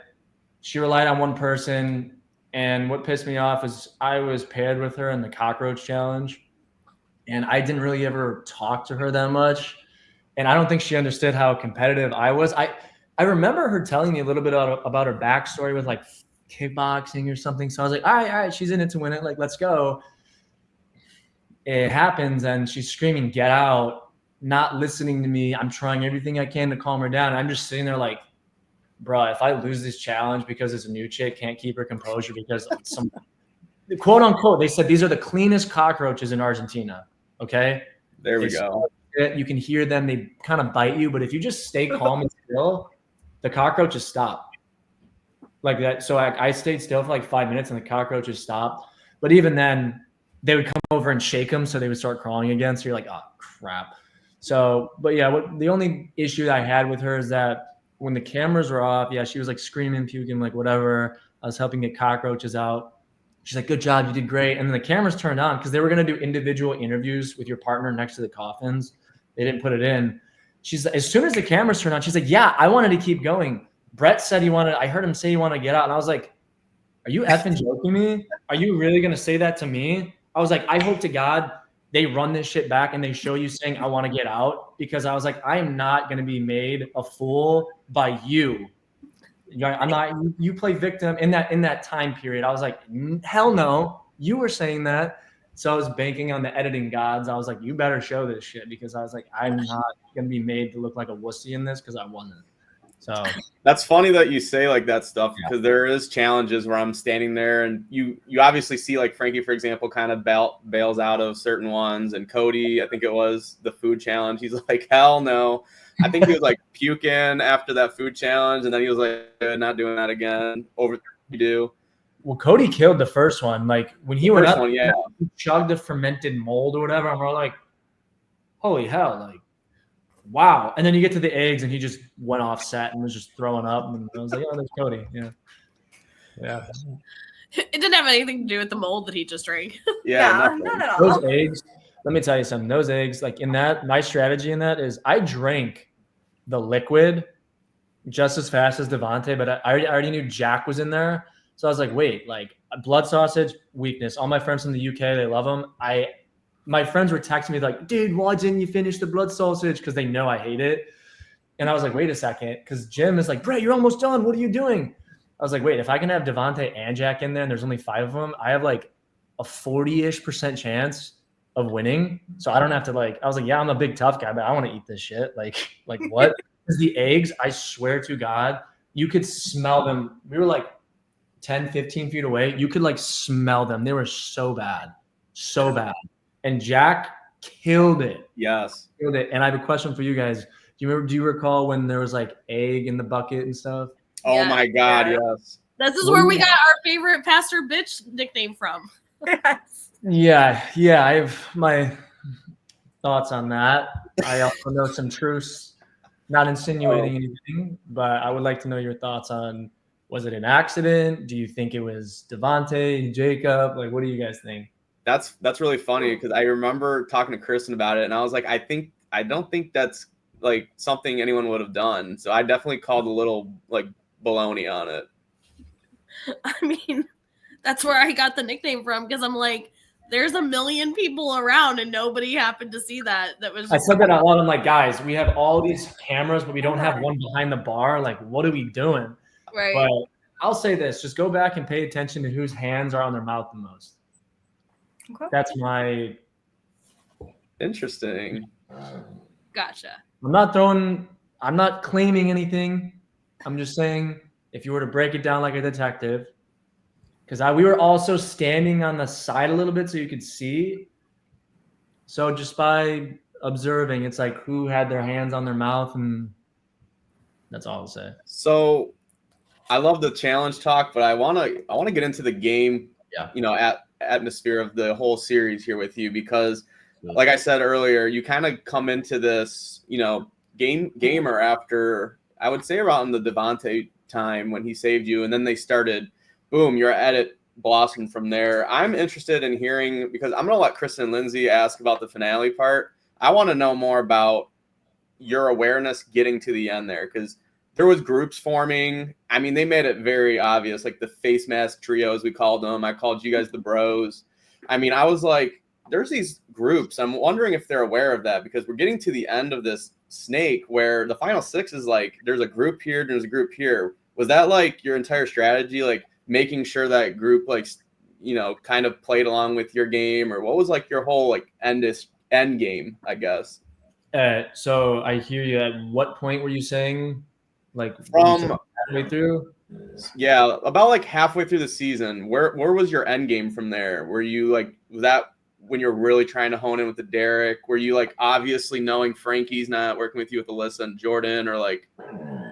she relied on one person. And what pissed me off is I was paired with her in the cockroach challenge, and I didn't really ever talk to her that much. And I don't think she understood how competitive I was. I remember her telling me a little bit about her backstory with like kickboxing or something. So I was like, all right, she's in it to win it. Like, let's go. It happens, and she's screaming, get out, not listening to me. I'm trying everything I can to calm her down. And I'm just sitting there like, bro, if I lose this challenge because this new chick can't keep her composure because some quote unquote, they said these are the cleanest cockroaches in Argentina. Okay. There we go. You can hear them. They kind of bite you, but if you just stay calm and still, the cockroaches stop like that. So I stayed still for like 5 minutes and the cockroaches stopped. But even then, they would come over and shake them, so they would start crawling again. So you're like, oh crap. So, but yeah, the only issue I had with her is that when the cameras were off, yeah, she was like screaming, puking, like whatever. I was helping get cockroaches out. She's like, good job, you did great. And then the cameras turned on because they were going to do individual interviews with your partner next to the coffins. They didn't put it in. She's as soon as the cameras turned on, she's like, yeah, I wanted to keep going. Brett said I heard him say he wanted to get out. And I was like, are you effing joking me? Are you really going to say that to me? I was like, I hope to God they run this shit back and they show you saying, I want to get out, because I was like, I am not going to be made a fool by you. I'm not, you play victim in that time period. I was like, hell no, you were saying that. So I was banking on the editing gods. I was like, you better show this shit, because I was like, I'm not going to be made to look like a wussy in this, because I wasn't. So that's funny that you say like that stuff, because there is challenges where I'm standing there and you obviously see like Frankie, for example, kind of bails out of certain ones, and Cody, I think it was the food challenge. He's like, hell no. I think he was like puking after that food challenge, and then he was like, not doing that again. Over you do. Well, Cody killed the first one. Like when he went up, he chugged the fermented mold or whatever, and we're like, holy hell, like, wow. And then you get to the eggs and he just went off set and was just throwing up. And I was like, oh, there's Cody. Yeah. Yeah. It didn't have anything to do with the mold that he just drank. Yeah, not at all. Those eggs, let me tell you something. Those eggs, like in that, my strategy in that is I drank the liquid just as fast as Devontae, but I already knew Jack was in there. So I was like, wait, like blood sausage, weakness. All my friends from the UK, they love them. My friends were texting me like, dude, why didn't you finish the blood sausage? Because they know I hate it. And I was like, wait a second. Because Jim is like, Brett, you're almost done. What are you doing? I was like, wait, if I can have Devontae and Jack in there and there's only 5 of them, I have like a 40-ish% chance of winning. So I don't have to I was like, yeah, I'm a big tough guy, but I want to eat this shit. Like what? Because the eggs, I swear to God, you could smell them. We were like 10, 15 feet away. You could like smell them. They were so bad. So bad. And Jack killed it. Yes. Killed it. And I have a question for you guys. Do you recall when there was like egg in the bucket and stuff? Oh my God, yes. This is where we got our favorite Pastor Bitch nickname from. Yes. Yeah. I have my thoughts on that. I also know some truths, not insinuating anything, but I would like to know your thoughts on, was it an accident? Do you think it was Devontae, Jacob? Like, what do you guys think? That's really funny, because I remember talking to Kristin about it, and I was like, I don't think that's like something anyone would have done. So I definitely called a little like baloney on it. I mean, that's where I got the nickname from, because I'm like, there's a million people around and nobody happened to see that. That was just I said that out loud. I'm like, guys, we have all these cameras, but we don't have one behind the bar. Like, what are we doing? right. But I'll say this: just go back and pay attention to whose hands are on their mouth the most. Okay. That's my Interesting. Gotcha. I'm not claiming anything. I'm just saying, if you were to break it down like a detective, because we were also standing on the side a little bit so you could see. So just by observing, it's like who had their hands on their mouth, and that's all I'll say. So I love the challenge talk, but I want to get into the game, atmosphere of the whole series here with you, because like I said earlier, you kind of come into this, gamer after, I would say around the Devontae time when he saved you, and then they started, boom, you're at it, blossom from there. I'm interested in hearing, because I'm going to let Kristin and Lindsey ask about the finale part. I want to know more about your awareness getting to the end there, because there was groups forming. I mean, they made it very obvious, like the face mask trios, we called them. I called you guys the bros. I mean, I was like, there's these groups. I'm wondering if they're aware of that, because we're getting to the end of this snake where the final 6 is like, there's a group here, there's a group here. Was that like your entire strategy, like making sure that group, like, kind of played along with your game, or what was like your whole like end game, I guess? So I hear you. At what point were you saying? Like from halfway through? Yeah, about like halfway through the season. Where was your end game from there? Were you like, was that when you're really trying to hone in with the Derek? Were you like obviously knowing Frankie's not working with you with Alyssa and Jordan, or like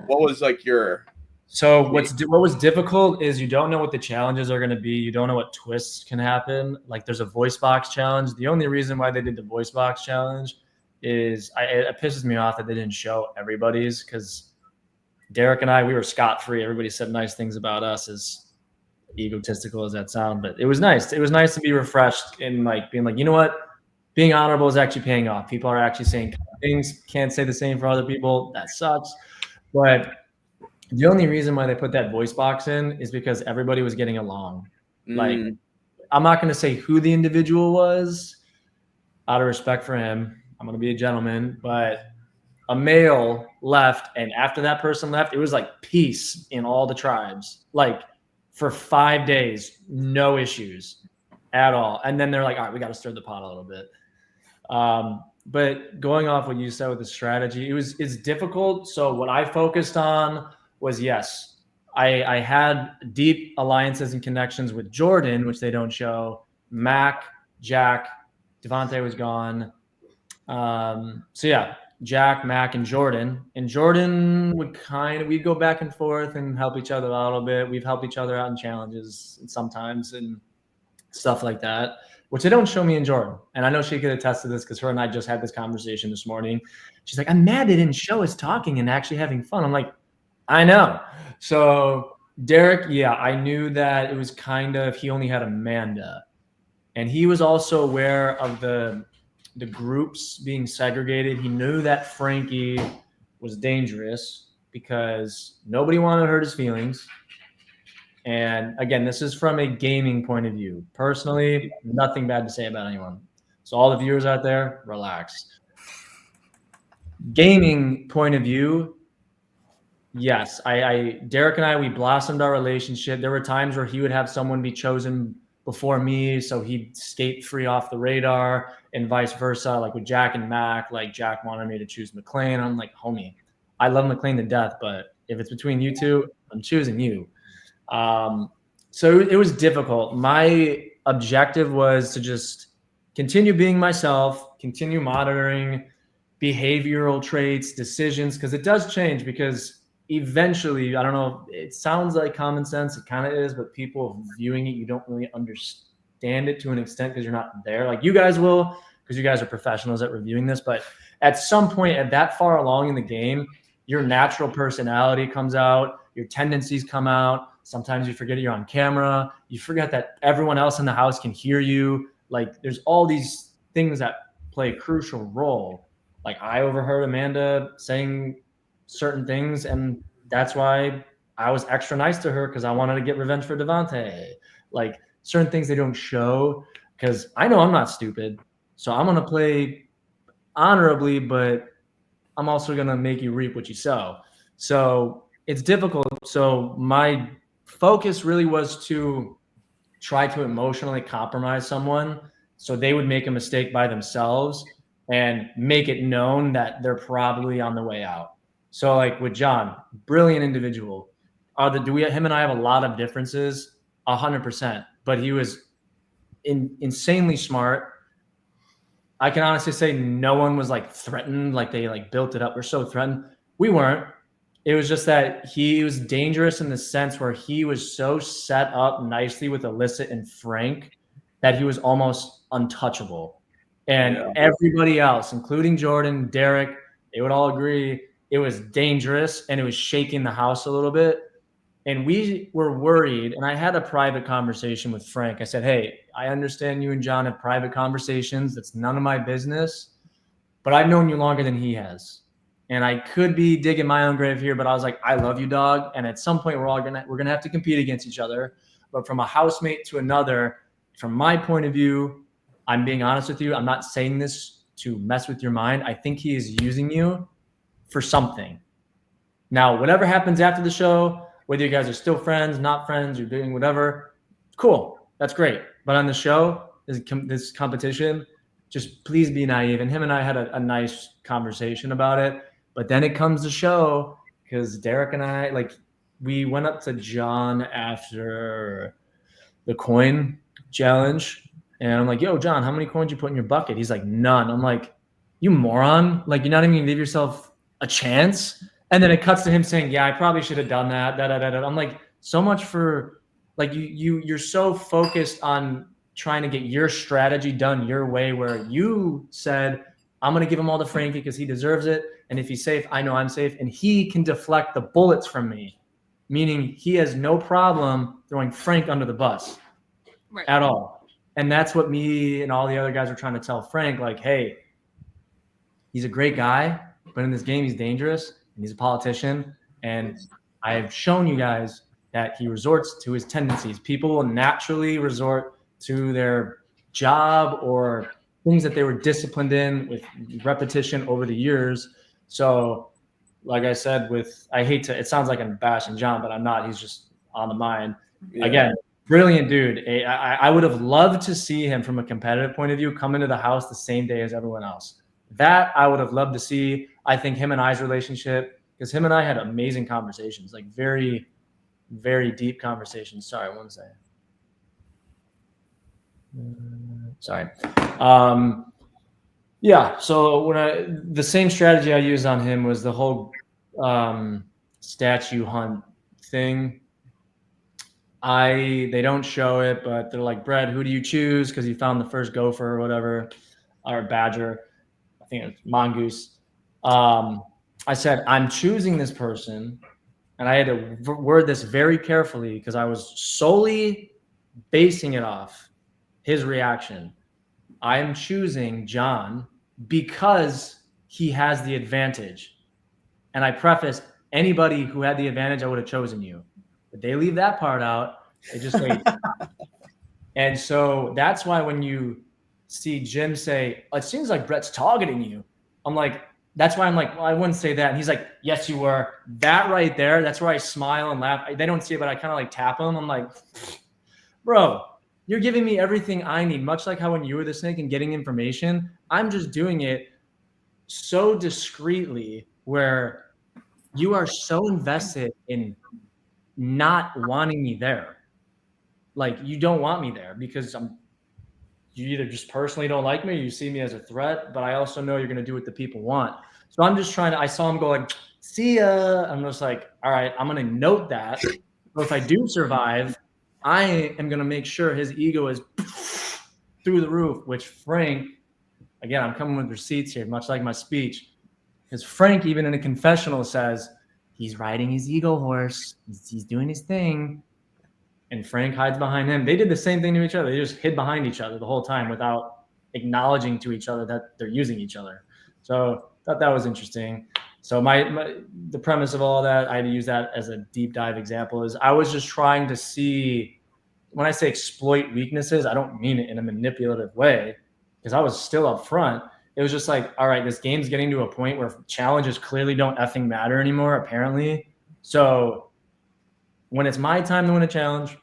what was like your So what was difficult is you don't know what the challenges are going to be. You don't know what twists can happen. Like there's a voice box challenge. The only reason why they did the voice box challenge is it pisses me off that they didn't show everybody's, because Derek and I, we were scot-free. Everybody said nice things about us, as egotistical as that sound, but it was nice. It was nice to be refreshed and like being like, you know what? Being honorable is actually paying off. People are actually saying things. Can't say the same for other people. That sucks. But the only reason why they put that voice box in is because everybody was getting along. Like, I'm not going to say who the individual was out of respect for him. I'm going to be a gentleman, but a male left. And after that person left, it was like peace in all the tribes. Like for 5 days, no issues at all. And then they're like, all right, we got to stir the pot a little bit. But going off what you said with the strategy, it's difficult. So what I focused on was, yes, I had deep alliances and connections with Jordan, which they don't show. Mac, Jack, Devontae was gone. So yeah, Jack, Mac, and Jordan. And Jordan we'd go back and forth and help each other out a little bit. We've helped each other out in challenges sometimes and stuff like that, which they don't show me and Jordan. And I know she could attest to this because her and I just had this conversation this morning. She's like, I'm mad they didn't show us talking and actually having fun. I'm like, I know. So Derek, yeah, I knew that it was kind of, he only had Amanda. And he was also aware of the groups being segregated. He knew that Frankie was dangerous because nobody wanted to hurt his feelings. And again, this is from a gaming point of view. Personally, nothing bad to say about anyone. So all the viewers out there, relax. Gaming point of view, yes, Derek and I, we blossomed our relationship. There were times where he would have someone be chosen before me, so he'd skate free off the radar, and vice versa. Like with Jack and Mac, like Jack wanted me to choose McLean. I'm like, homie, I love McLean to death, but if it's between you two, I'm choosing you. So it was difficult. My objective was to just continue being myself, continue monitoring behavioral traits, decisions, because it does change. Because eventually, I don't know, it sounds like common sense, it kind of is, but people viewing it, you don't really understand it to an extent because you're not there. Like you guys will, because you guys are professionals at reviewing this, but at some point, at that far along in the game, your natural personality comes out, your tendencies come out. Sometimes you forget you're on camera. You forget that everyone else in the house can hear you. Like there's all these things that play a crucial role. Like I overheard Amanda saying certain things, and that's why I was extra nice to her, because I wanted to get revenge for Devontae. Like certain things they don't show, because I know I'm not stupid. So I'm going to play honorably, but I'm also going to make you reap what you sow. So it's difficult. So my focus really was to try to emotionally compromise someone so they would make a mistake by themselves and make it known that they're probably on the way out. So like with John, brilliant individual. Him and I have a lot of differences, 100%, but he was insanely smart. I can honestly say no one was like threatened, like they like built it up. We're so threatened. We weren't. It was just that he was dangerous in the sense where he was so set up nicely with Alyssa and Frank that he was almost untouchable. And everybody else, including Jordan, Derek, they would all agree it was dangerous and it was shaking the house a little bit. And we were worried. And I had a private conversation with Frank. I said, hey, I understand you and John have private conversations. That's none of my business. But I've known you longer than he has. And I could be digging my own grave here, but I was like, I love you, dog. And at some point, we're gonna have to compete against each other. But from a housemate to another, from my point of view, I'm being honest with you. I'm not saying this to mess with your mind. I think he is using you for something. Now, whatever happens after the show, whether you guys are still friends, not friends, you're doing whatever, cool. That's great. But on the show, this competition, just please be naive. And him and I had a nice conversation about it. But then it comes to show, because Derek and I, like, we went up to John after the coin challenge. And I'm like, yo, John, how many coins you put in your bucket? He's like, none. I'm like, you moron. Like, you're not even going to give yourself a chance. And then it cuts to him saying, yeah, I probably should have done that. I'm like, so much for like you're so focused on trying to get your strategy done your way, where you said, I'm going to give him all to Frankie because he deserves it. And if he's safe, I know I'm safe. And he can deflect the bullets from me, meaning he has no problem throwing Frank under the bus at all. And that's what me and all the other guys were trying to tell Frank, like, hey, he's a great guy, but in this game, he's dangerous and he's a politician. And I've shown you guys that he resorts to his tendencies. People will naturally resort to their job or things that they were disciplined in with repetition over the years. So, like I said, it sounds like I'm bashing John, but I'm not. He's just on the mind. Yeah. Again, brilliant dude. I would have loved to see him from a competitive point of view come into the house the same day as everyone else. That I would have loved to see. I think him and I's relationship, because him and I had amazing conversations, like very, very deep conversations. Sorry, one second. Sorry. Yeah. So the same strategy I used on him was the whole statue hunt thing. They don't show it, but they're like, Brett, who do you choose? Because he found the first gopher or whatever, or badger. I think it's mongoose. I said, I'm choosing this person. And I had to word this very carefully because I was solely basing it off his reaction. I am choosing John because he has the advantage. And I prefaced, anybody who had the advantage, I would have chosen you. But they leave that part out. They just wait. And so that's why when you see Jim say, it seems like Brett's targeting you, I'm like, that's why I'm like, well, I wouldn't say that. And he's like, yes, you were. That right there, that's where I smile and laugh. They don't see it, but I kind of like tap him. I'm like, bro, you're giving me everything I need, much like how when you were the snake and getting information, I'm just doing it so discreetly where you are so invested in not wanting me there. Like, you don't want me there because you either just personally don't like me or you see me as a threat, but I also know you're going to do what the people want. So I'm just I saw him go like, see ya. I'm just like, all right, I'm going to note that. So if I do survive, I am going to make sure his ego is through the roof, which Frank, again, I'm coming with receipts here, much like my speech, because Frank, even in a confessional, says he's riding his ego horse. He's doing his thing. And Frank hides behind him. They did the same thing to each other. They just hid behind each other the whole time without acknowledging to each other that they're using each other. So I thought that was interesting. So the premise of all that, I had to use that as a deep dive example, is I was just trying to see, when I say exploit weaknesses, I don't mean it in a manipulative way because I was still up front. It was just like, all right, this game's getting to a point where challenges clearly don't effing matter anymore, apparently. So when it's my time to win a challenge,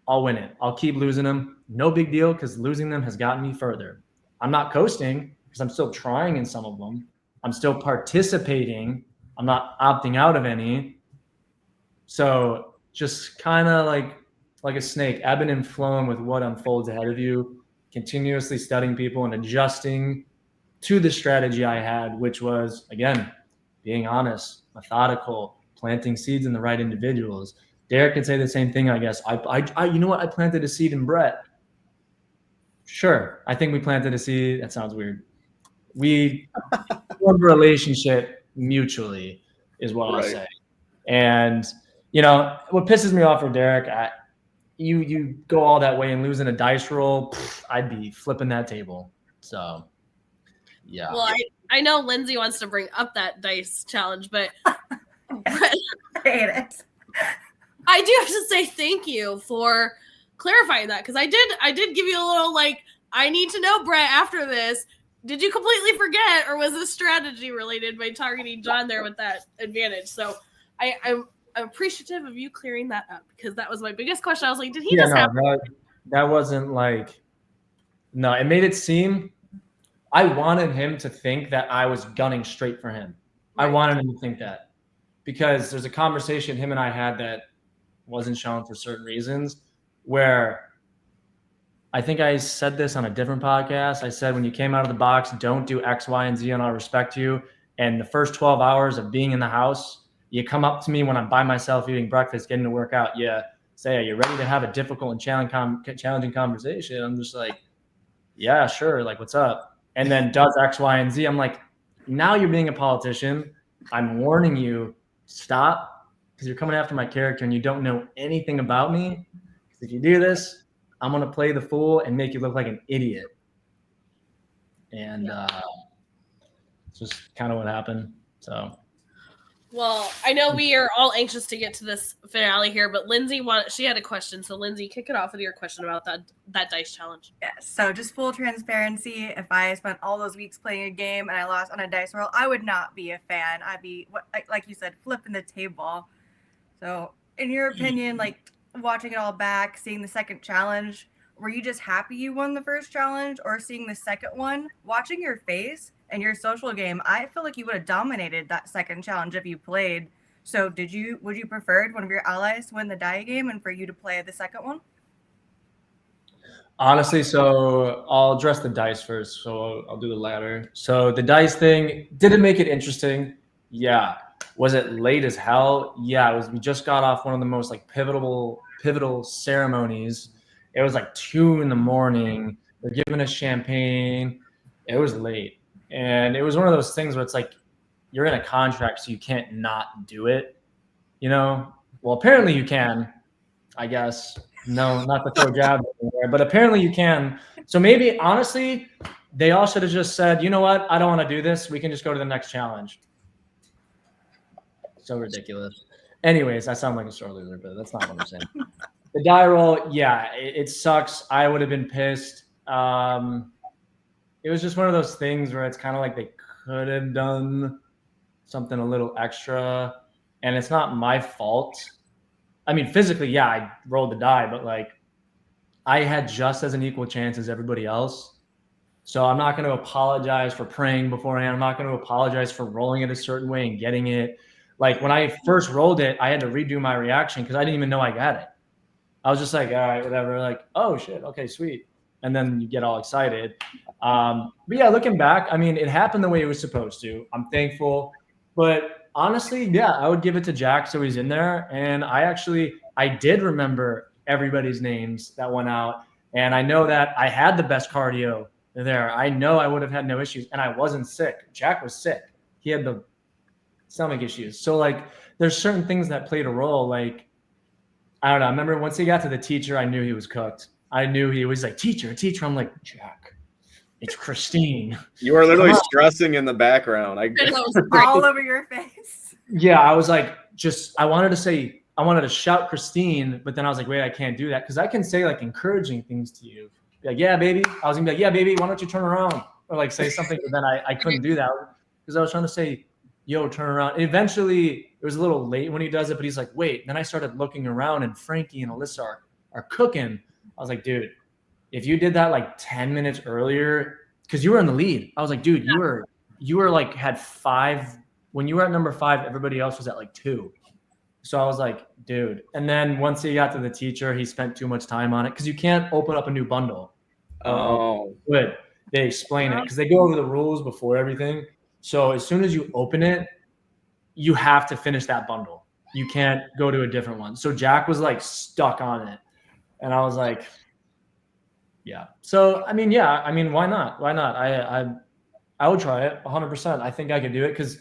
I'll win it. I'll keep losing them. No big deal, because losing them has gotten me further. I'm not coasting because I'm still trying in some of them. I'm still participating. I'm not opting out of any. So just kind of like a snake, ebbing and flowing with what unfolds ahead of you, continuously studying people and adjusting to the strategy I had, which was, again, being honest, methodical, planting seeds in the right individuals. Derek can say the same thing, I guess. You know what? I planted a seed in Brett. Sure. I think we planted a seed. That sounds weird. We formed a relationship mutually is what I'll say. And, what pisses me off for Derek, you go all that way and losing a dice roll, I'd be flipping that table. So, yeah. Well, I know Lindsay wants to bring up that dice challenge, but I hate it. I do have to say thank you for clarifying that, because I did give you a little I need to know, Brett, after this. Did you completely forget, or was this strategy related by targeting John there with that advantage? So I'm appreciative of you clearing that up, because that was my biggest question. I was like, did he have that wasn't no, it made it seem I wanted him to think that I was gunning straight for him. Right. I wanted him to think that, because there's a conversation him and I had that wasn't shown for certain reasons, where I think I said this on a different podcast. I said, when you came out of the box, don't do X, Y, and Z, and I'll respect you. And the first 12 hours of being in the house, You come up to me when I'm by myself eating breakfast, getting to work out. Yeah. Say, are you ready to have a difficult and challenging conversation? I'm just like, yeah, sure. Like, what's up? And then does X, Y, and Z. I'm like, now you're being a politician. I'm warning you, stop, because you're coming after my character and you don't know anything about me. Because if you do this, I'm going to play the fool and make you look like an idiot. And it's just kind of what happened. So. Well, I know we are all anxious to get to this finale here, but Lindsey she had a question. So Lindsey, kick it off with your question about that dice challenge. Yes. So just full transparency, if I spent all those weeks playing a game and I lost on a dice roll, I would not be a fan. I'd be, like you said, flipping the table. So in your opinion, like watching it all back, seeing the second challenge, were you just happy you won the first challenge, or seeing the second one, watching your face and your social game? I feel like you would have dominated that second challenge if you played. So would you prefer one of your allies to win the die game and for you to play the second one? Honestly, so I'll address the dice first. So I'll do the latter. So the dice thing, did it make it interesting? Yeah. Was it late as hell? Yeah, it was. We just got off one of the most like pivotal ceremonies. It was like 2 a.m. They're giving us champagne. It was late. And it was one of those things where it's like, you're in a contract, so you can't not do it, you know? Well, apparently you can, I guess. No, not to throw jabs anywhere, but apparently you can. So maybe, honestly, they all should have just said, you know what? I don't want to do this. We can just go to the next challenge. So ridiculous. Anyways, I sound like a sore loser, but that's not what I'm saying. The die roll, yeah, it sucks. I would have been pissed. It was just one of those things where it's kind of like they could have done something a little extra, and it's not my fault. I mean, physically, yeah, I rolled the die, but like I had just as an equal chance as everybody else. So I'm not going to apologize for praying beforehand. I'm not going to apologize for rolling it a certain way and getting it. Like when I first rolled it, I had to redo my reaction because I didn't even know I got it. I was just like, all right, whatever. Like, oh shit, okay, sweet. And then you get all excited. But yeah, looking back, I mean, it happened the way it was supposed to. I'm thankful. But honestly, yeah, I would give it to Jack so he's in there. And I did remember everybody's names that went out. And I know that I had the best cardio there. I know I would have had no issues. And I wasn't sick. Jack was sick. He had the stomach issues. So like there's certain things that played a role. Like, I don't know. I remember once he got to the teacher, I knew he was cooked. I knew he was like, teacher. I'm like, Jack, it's Christine. You were literally stressing in the background. It was all over your face. Yeah, I was like, I wanted to shout Christine, but then I was like, wait, I can't do that. Because I can say like encouraging things to you. Like, yeah, baby. I was gonna be like, yeah, baby, why don't you turn around? Or like say something, but then I couldn't do that because I was trying to say, yo, turn around. And eventually, it was a little late when he does it, but he's like, wait. Then I started looking around, and Frankie and Alyssa are cooking. I was like, dude, if you did that like 10 minutes earlier, because you were in the lead. I was like, dude, you were like had 5. When you were at number 5, everybody else was at like 2. So I was like, dude. And then once he got to the teacher, he spent too much time on it because you can't open up a new bundle. Oh, good. They explain it because they go over the rules before everything. So as soon as you open it, you have to finish that bundle. You can't go to a different one. So Jack was like stuck on it. And I was like, yeah. So, I mean, why not? Why not? I would try it 100%. I think I could do it because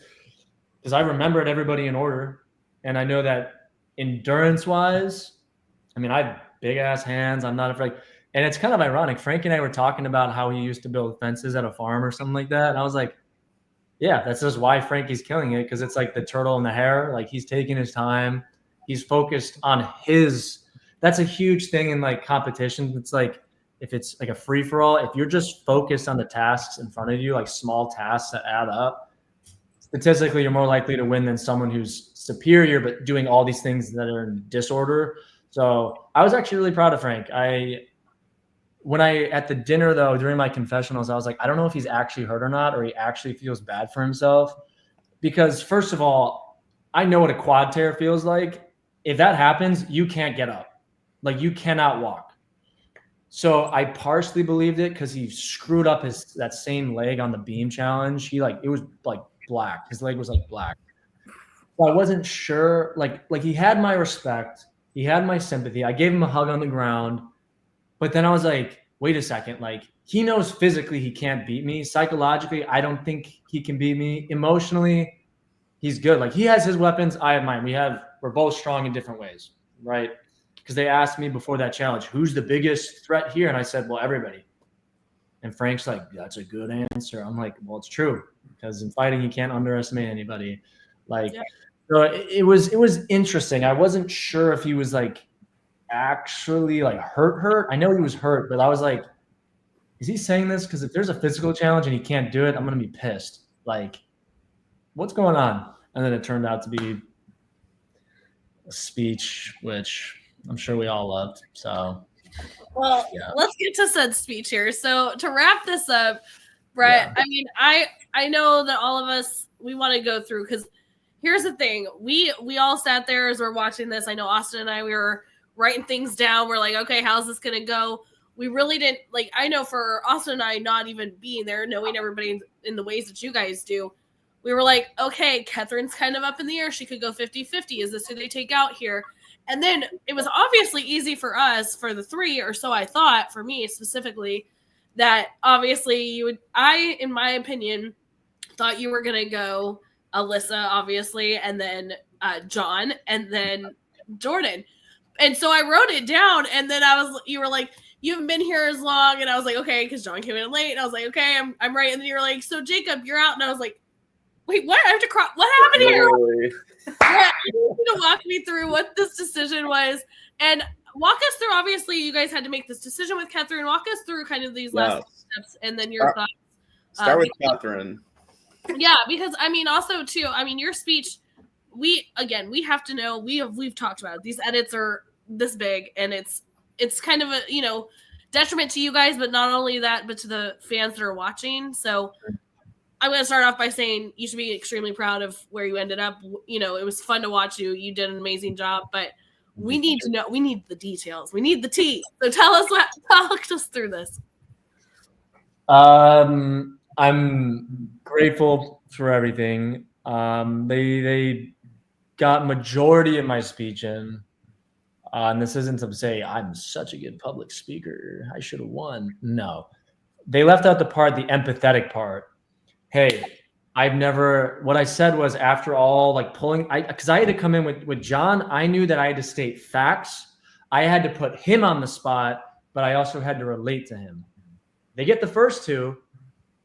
I remembered everybody in order. And I know that endurance-wise, I mean, I have big-ass hands. I'm not afraid. And it's kind of ironic. Frank and I were talking about how he used to build fences at a farm or something like that. And I was like, yeah, that's just why Frankie's killing it, because it's like the turtle and the hare. Like he's taking his time. He's focused on his – that's a huge thing in like competitions. It's like if it's like a free-for-all, if you're just focused on the tasks in front of you, like small tasks that add up, statistically you're more likely to win than someone who's superior but doing all these things that are in disorder. So I was actually really proud of Frank. When I at the dinner though, during my confessionals, I was like, I don't know if he's actually hurt or not, or he actually feels bad for himself. Because first of all, I know what a quad tear feels like. If that happens, you can't get up. Like you cannot walk. So I partially believed it because he screwed up that same leg on the beam challenge. It was like black. His leg was like black. So I wasn't sure, like he had my respect, he had my sympathy. I gave him a hug on the ground, but then I was like, wait a second, like he knows physically he can't beat me. Psychologically, I don't think he can beat me. Emotionally, he's good. Like he has his weapons, I have mine. We're both strong in different ways, right? Because they asked me before that challenge, who's the biggest threat here? And I said, well, everybody. And Frank's like, that's a good answer. I'm like, well, it's true, because in fighting, you can't underestimate anybody. Like, so it was interesting. I wasn't sure if he was like actually like hurt. I know he was hurt, but I was like, is he saying this because if there's a physical challenge and he can't do it, I'm gonna be pissed. Like, what's going on? And then it turned out to be a speech, which I'm sure we all loved. So. Well, let's get to said speech here. So to wrap this up, Brett, I mean, I know that all of us, we want to go through, because here's the thing. We all sat there as we're watching this. I know Austin and I, we were writing things down. We're like, okay, how's this going to go? We really didn't, like, I know for Austin and I not even being there, knowing everybody in the ways that you guys do, we were like, okay, Catherine's kind of up in the air. She could go 50-50. Is this who they take out here? And then it was obviously easy for us, for the three, or so I thought, for me specifically, that obviously in my opinion, thought you were going to go Alyssa, obviously, and then John, and then Jordan. And so I wrote it down, and then you were like, you haven't been here as long. And I was like, okay, because John came in late. And I was like, okay, I'm right. And then you were like, so Jacob, you're out. And I was like, wait, what? I have to cross. What happened here? Yeah, you need to walk me through what this decision was, and walk us through. Obviously, you guys had to make this decision with Catherine. Walk us through kind of these last steps, and then your thoughts. Start with Catherine. Yeah, because I mean, also too, I mean, your speech. We have to know. We've talked about it. These edits are this big, and it's kind of a detriment to you guys, but not only that, but to the fans that are watching. So. I'm going to start off by saying you should be extremely proud of where you ended up. It was fun to watch you. You did an amazing job, but we need to know. We need the details. We need the tea. So talk us through this. I'm grateful for everything. They got majority of my speech in. And this isn't to say I'm such a good public speaker, I should have won. No. They left out the empathetic part. Hey, what I said was, after all, like because I had to come in with John, I knew that I had to state facts. I had to put him on the spot, but I also had to relate to him. They get the first two,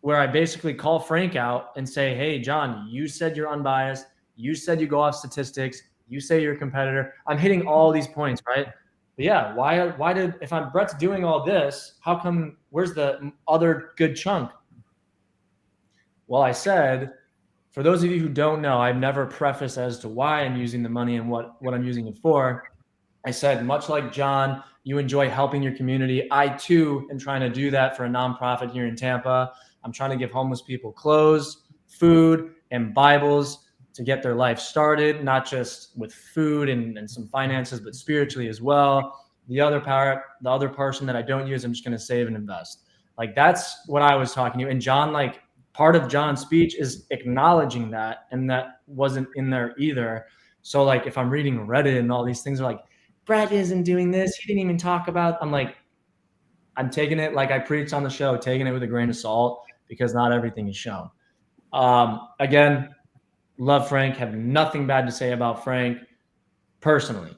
where I basically call Frank out and say, hey, John, you said you're unbiased. You said you go off statistics. You say you're a competitor. I'm hitting all these points, right? But yeah, if Brett's doing all this, how come, where's the other good chunk? Well, I said, for those of you who don't know, I've never prefaced as to why I'm using the money and what I'm using it for. I said, much like John, you enjoy helping your community. I, too, am trying to do that for a nonprofit here in Tampa. I'm trying to give homeless people clothes, food, and Bibles to get their life started, not just with food and some finances, but spiritually as well. The other portion that I don't use, I'm just going to save and invest. Like, that's what I was talking to. And John, like, part of John's speech is acknowledging that, and that wasn't in there either. So, like, if I'm reading Reddit and all these things are like, Brett isn't doing this, he didn't even talk about, I'm like, I'm taking it like I preached on the show, taking it with a grain of salt, because not everything is shown. Again, love Frank, have nothing bad to say about Frank personally.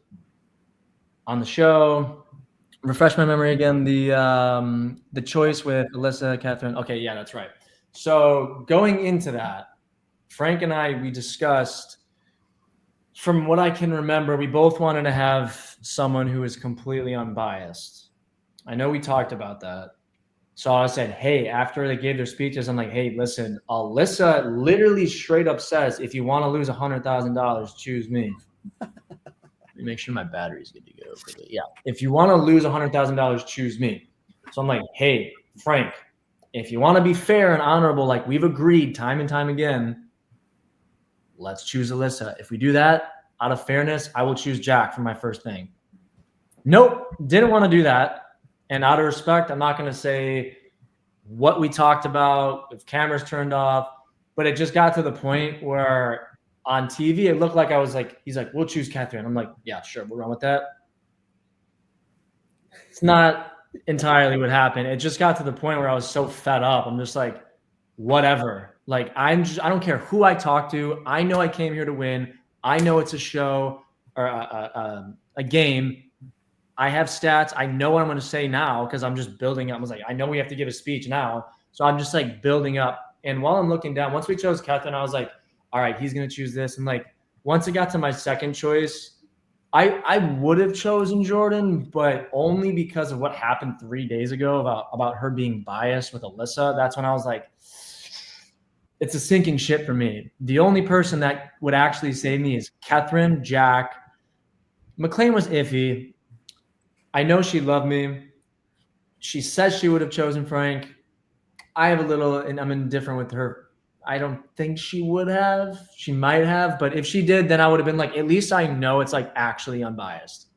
On the show, refresh my memory again, the choice with Alyssa, Catherine. Okay, yeah, that's right. So going into that, Frank and I, we discussed, from what I can remember, we both wanted to have someone who is completely unbiased. I know we talked about that. So I said, hey, after they gave their speeches, I'm like, hey, listen, Alyssa literally straight up says, if you want to lose $100,000, choose me. Let me make sure my battery's good to go. Yeah, if you want to lose $100,000, choose me. So I'm like, hey, Frank, if you want to be fair and honorable, like we've agreed time and time again, let's choose Alyssa. If we do that, out of fairness, I will choose Jack for my first thing. Nope, didn't want to do that. And out of respect, I'm not going to say what we talked about, if cameras turned off, but it just got to the point where on TV, it looked like I was like, he's like, we'll choose Catherine. I'm like, yeah, sure, we'll run with that. It's not entirely what happened. It just got to the point where I was so fed up. I'm just like, whatever. Like, I don't care who I talk to. I know I came here to win. I know it's a show or a game. I have stats. I know what I'm going to say now because I'm just building up. I was like, I know we have to give a speech now. So I'm just like building up. And while I'm looking down, once we chose Catherine, I was like, all right, he's going to choose this. And like, once it got to my second choice, I would have chosen Jordan, but only because of what happened 3 days ago about her being biased with Alyssa. That's when I was like, it's a sinking ship for me. The only person that would actually save me is Catherine, Jack. McLean was iffy. I know she loved me. She says she would have chosen Frank. I have a little, and I'm indifferent with her. I don't think she would have. She might have, but if she did, then I would have been like, at least I know it's like actually unbiased.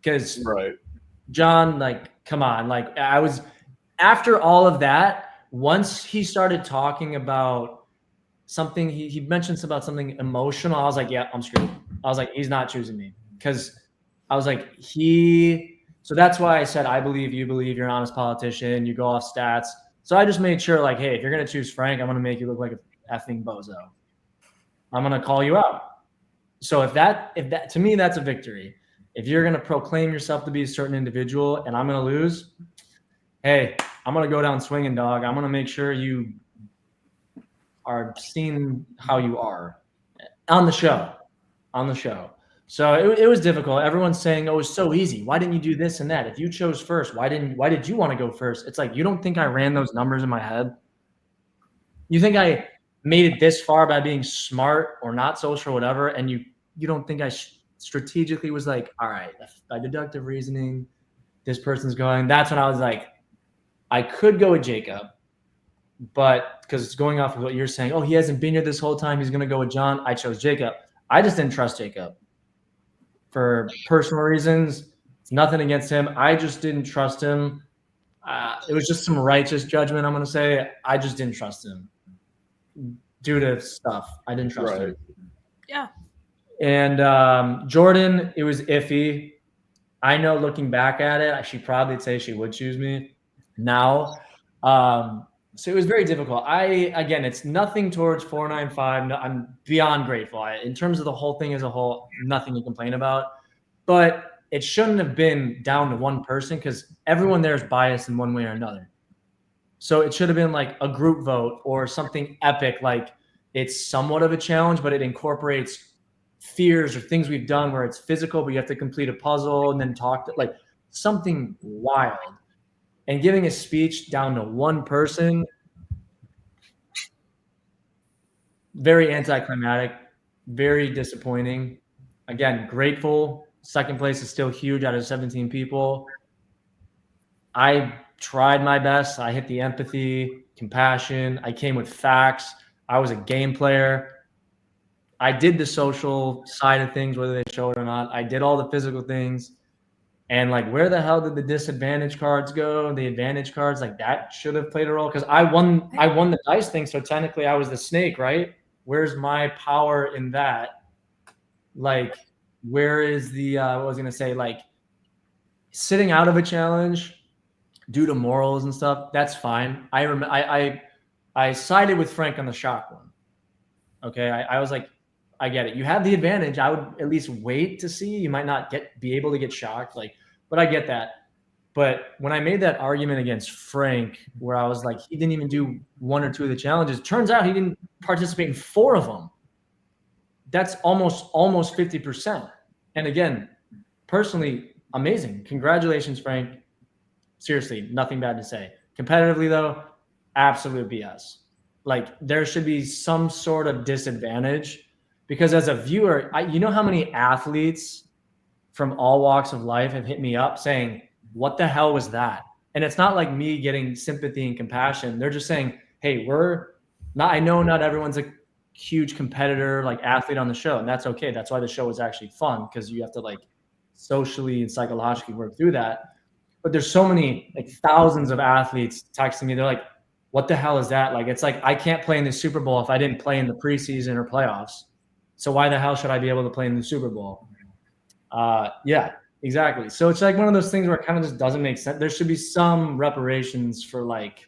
Because John, like, come on. Like, I was, after all of that, once he started talking about something, he mentioned about something emotional, I was like, yeah, I'm screwed. I was like, he's not choosing me. Because I was like, so that's why I said, I believe, you believe, you're an honest politician, you go off stats. So I just made sure, like, hey, if you're going to choose Frank, I'm going to make you look like a effing bozo. I'm going to call you out. So if that, to me, that's a victory. If you're going to proclaim yourself to be a certain individual and I'm going to lose, hey, I'm going to go down swinging, dog. I'm going to make sure you are seen how you are on the show. So it was difficult. Everyone's saying, oh, it's so easy. Why didn't you do this and that? If you chose first, why did you want to go first? It's like, you don't think I ran those numbers in my head? You think I made it this far by being smart or not social or whatever, and you don't think I strategically was like, all right, by deductive reasoning, this person's going. That's when I was like, I could go with Jacob, but because it's going off of what you're saying, oh, he hasn't been here this whole time, he's going to go with John. I chose Jacob. I just didn't trust Jacob. For personal reasons. It's nothing against him. I just didn't trust him. It was just some righteous judgment, I'm going to say. I just didn't trust him due to stuff. I didn't trust him. Yeah. And Jordan, it was iffy. I know looking back at it, she'd probably say she would choose me now. So it was very difficult. Again, it's nothing towards 495. No, I'm beyond grateful. In terms of the whole thing as a whole, nothing to complain about. But it shouldn't have been down to one person because everyone there is biased in one way or another. So it should have been like a group vote or something epic. Like, it's somewhat of a challenge, but it incorporates fears or things we've done where it's physical, but you have to complete a puzzle and then talk to, like, something wild. And giving a speech down to one person, very anticlimactic, very disappointing. Again, grateful. Second place is still huge out of 17 people. I tried my best. I hit the empathy, compassion. I came with facts. I was a game player. I did the social side of things, whether they show it or not. I did all the physical things. And like, where the hell did the disadvantage cards go? The advantage cards, like, that should have played a role because I won the dice thing. So technically I was the snake, right? Where's my power in that? Like, where is the, what I was going to say, like, sitting out of a challenge due to morals and stuff. That's fine. I sided with Frank on the shock one. Okay. I was like, I get it. You have the advantage. I would at least wait to see. You might not be able to get shocked. Like, but I get that. But when I made that argument against Frank, where I was like, he didn't even do one or two of the challenges. Turns out he didn't participate in 4 of them. That's almost 50%. And again, personally, amazing. Congratulations, Frank. Seriously, nothing bad to say. Competitively, though, absolute BS. Like, there should be some sort of disadvantage. Because as a viewer, you know how many athletes from all walks of life have hit me up saying, what the hell was that? And it's not like me getting sympathy and compassion. They're just saying, hey, I know not everyone's a huge competitor, like, athlete on the show. And that's okay. That's why the show is actually fun, because you have to, like, socially and psychologically work through that. But there's so many, like, thousands of athletes texting me. They're like, what the hell is that? Like, it's like, I can't play in the Super Bowl if I didn't play in the preseason or playoffs. So why the hell should I be able to play in the Super Bowl? Yeah, exactly. So it's like one of those things where it kind of just doesn't make sense. There should be some reparations for like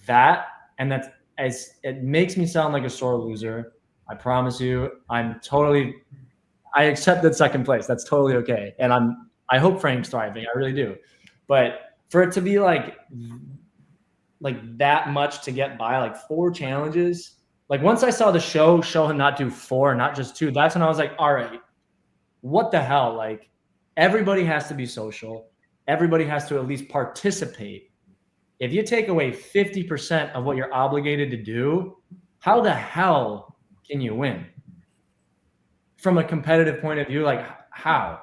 that. And it makes me sound like a sore loser. I promise you, I accepted second place. That's totally okay. And I hope Frank's thriving. I really do. But for it to be like that much to get by, like 4 challenges, like once I saw the show him not do 4, not just 2, that's when I was like, all right, what the hell? Like everybody has to be social. Everybody has to at least participate. If you take away 50% of what you're obligated to do, how the hell can you win? From a competitive point of view, like how?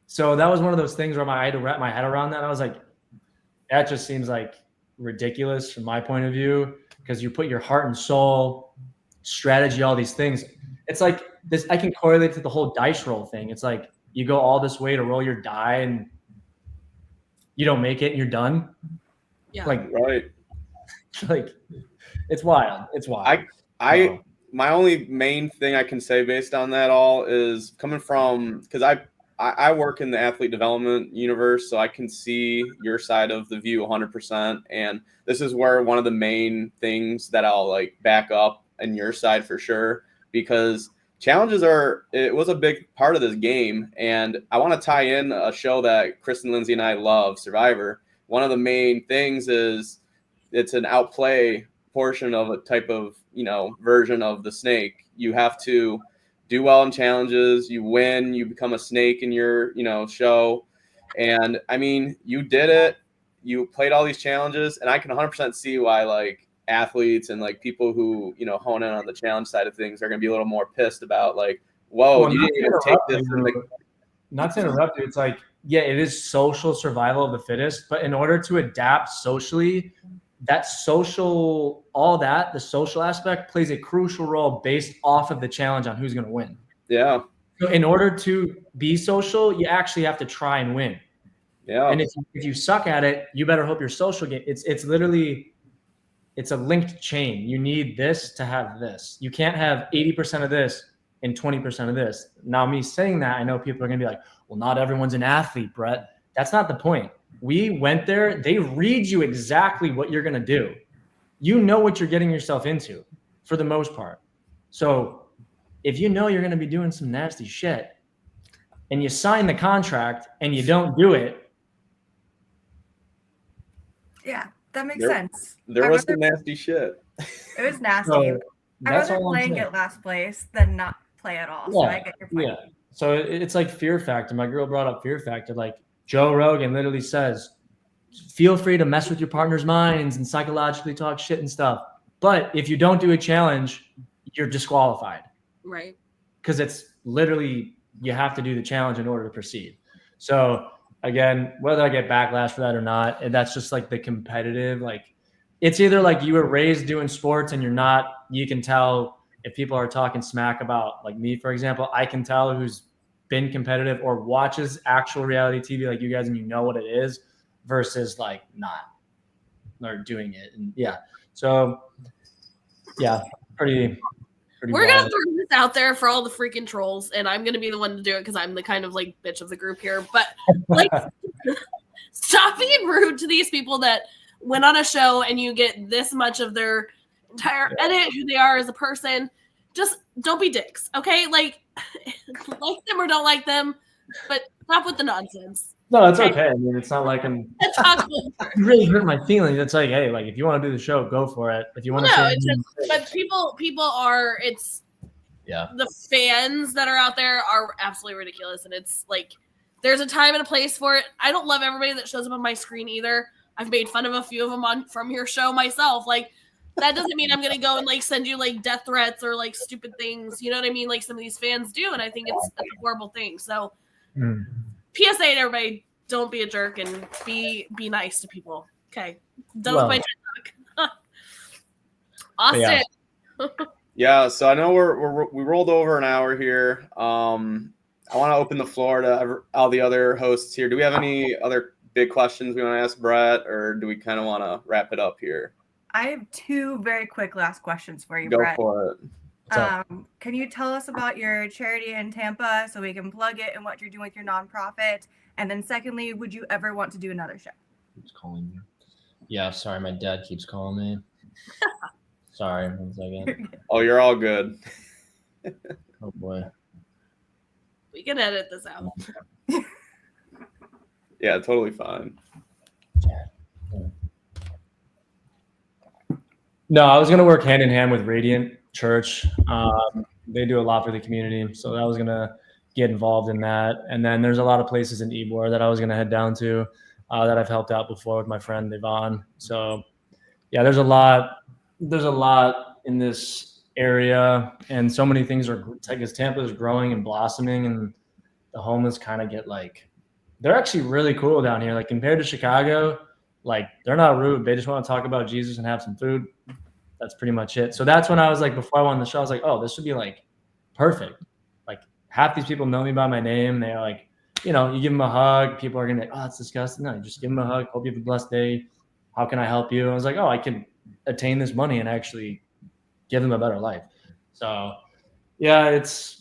So that was one of those things where I had to wrap my head around that. I was like, that just seems like ridiculous from my point of view, because you put your heart and soul, strategy, all these things. It's like this, I can correlate to the whole dice roll thing. It's like you go all this way to roll your die and you don't make it and you're done. Yeah. Like, right. Like it's wild. It's wild. My only main thing I can say based on that all is coming from, because I work in the athlete development universe, so I can see your side of the view 100%. And this is where one of the main things that I'll like back up in your side for sure, because challenges it was a big part of this game. And I want to tie in a show that Kristin, Lindsey, and I love, Survivor. One of the main things is it's an outplay portion of a type of, version of the snake. You have to do well in challenges, you win, you become a snake in your, show. And I mean, you did it, you played all these challenges, and I can 100% see why like athletes and like people who, hone in on the challenge side of things are going to be a little more pissed about like, whoa, you didn't even take this. Not to interrupt you, it's like, yeah, it is social survival of the fittest, but in order to adapt socially, the social aspect plays a crucial role based off of the challenge on who's going to win. Yeah. So in order to be social, you actually have to try and win. Yeah. And if you suck at it, you better hope your social game. It's literally, it's a linked chain. You need this to have this. You can't have 80% of this and 20% of this. Now, me saying that, I know people are going to be like, well, not everyone's an athlete, Brett. That's not the point. We went there. They read you exactly what you're going to do. You know what you're getting yourself into for the most part. So if you know you're going to be doing some nasty shit and you sign the contract and you don't do it. Yeah, that makes sense. There was some nasty shit. It was nasty. So I'd rather play and get last place than not play at all. Yeah, so I get your point. Yeah. So it's like fear factor. My girl brought up fear factor. Like Joe Rogan literally says, feel free to mess with your partner's minds and psychologically talk shit and stuff. But if you don't do a challenge, you're disqualified. Right. Because it's literally, you have to do the challenge in order to proceed. So again, whether I get backlash for that or not, that's just like the competitive, like it's either like you were raised doing sports and you're not, you can tell if people are talking smack about like me, for example, I can tell who's been competitive or watches actual reality TV like you guys and you know what it is versus like not or doing it. And yeah. So yeah, pretty we're going to throw this out there for all the freaking trolls, and I'm going to be the one to do it because I'm the kind of like bitch of the group here. But like, stop being rude to these people that went on a show and you get this much of their entire edit, who they are as a person. Just don't be dicks, okay? Like them or don't like them, but stop with the nonsense. No, it's okay. I mean, it's not like I'm really hurt my feelings. It's like, hey, like if you want to do the show, go for it. If you want but people are, it's the fans that are out there are absolutely ridiculous, and it's like there's a time and a place for it. I don't love everybody that shows up on my screen either. I've made fun of a few of them from your show myself. Like that doesn't mean I'm gonna go and like send you like death threats or like stupid things. You know what I mean? Like some of these fans do, and I think it's a horrible thing. So. PSA to everybody, don't be a jerk and be nice to people. Okay. Done with my TikTok. Austin. Yeah, so I know we rolled over an hour here. I want to open the floor to all the other hosts here. Do we have any other big questions we want to ask Brett, or do we kind of want to wrap it up here? I have 2 very quick last questions for you, Go Brett. for it. Can you tell us about your charity in Tampa so we can plug it and what you're doing with your nonprofit? And then secondly, would you ever want to do another show? Keeps calling me. Yeah, sorry, my dad keeps calling me. Sorry, 1 second. Oh, you're all good. Oh boy. We can edit this out. Yeah, totally fine. No, I was gonna work hand in hand with Radiant Church. They do a lot for the community, so I was gonna get involved in that. And then there's a lot of places in Ybor that I was gonna head down to that I've helped out before with my friend Yvonne. So yeah, there's a lot in this area, and so many things are because Tampa is growing and blossoming, and the homeless kind of get like, they're actually really cool down here. Like compared to Chicago, like they're not rude. They just want to talk about Jesus and have some food. That's pretty much it. So that's when I was like, before I went on the show, I was like, oh, this should be like perfect. Like half these people know me by my name. They're like, you know, you give them a hug. People are going to be like, oh, that's disgusting. No, you just give them a hug. Hope you have a blessed day. How can I help you? And I was like, oh, I can attain this money and actually give them a better life. So yeah, it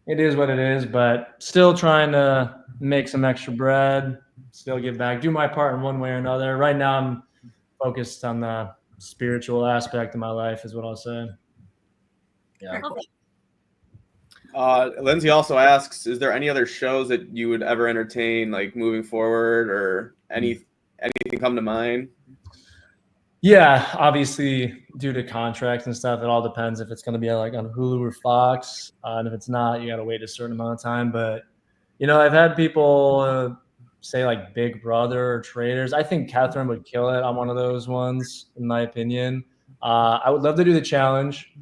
is what it is, but still trying to make some extra bread, still give back, do my part in one way or another. Right now I'm focused on the spiritual aspect of my life is what I'll say. Yeah. Lindsey also asks, is there any other shows that you would ever entertain, like moving forward, or anything come to mind? Yeah, obviously due to contracts and stuff, it all depends if it's going to be like on Hulu or Fox. And if it's not, you got to wait a certain amount of time. But, you know, I've had people say like Big Brother or Traders. I think Catherine would kill it on one of those ones, in my opinion. I would love to do The Challenge.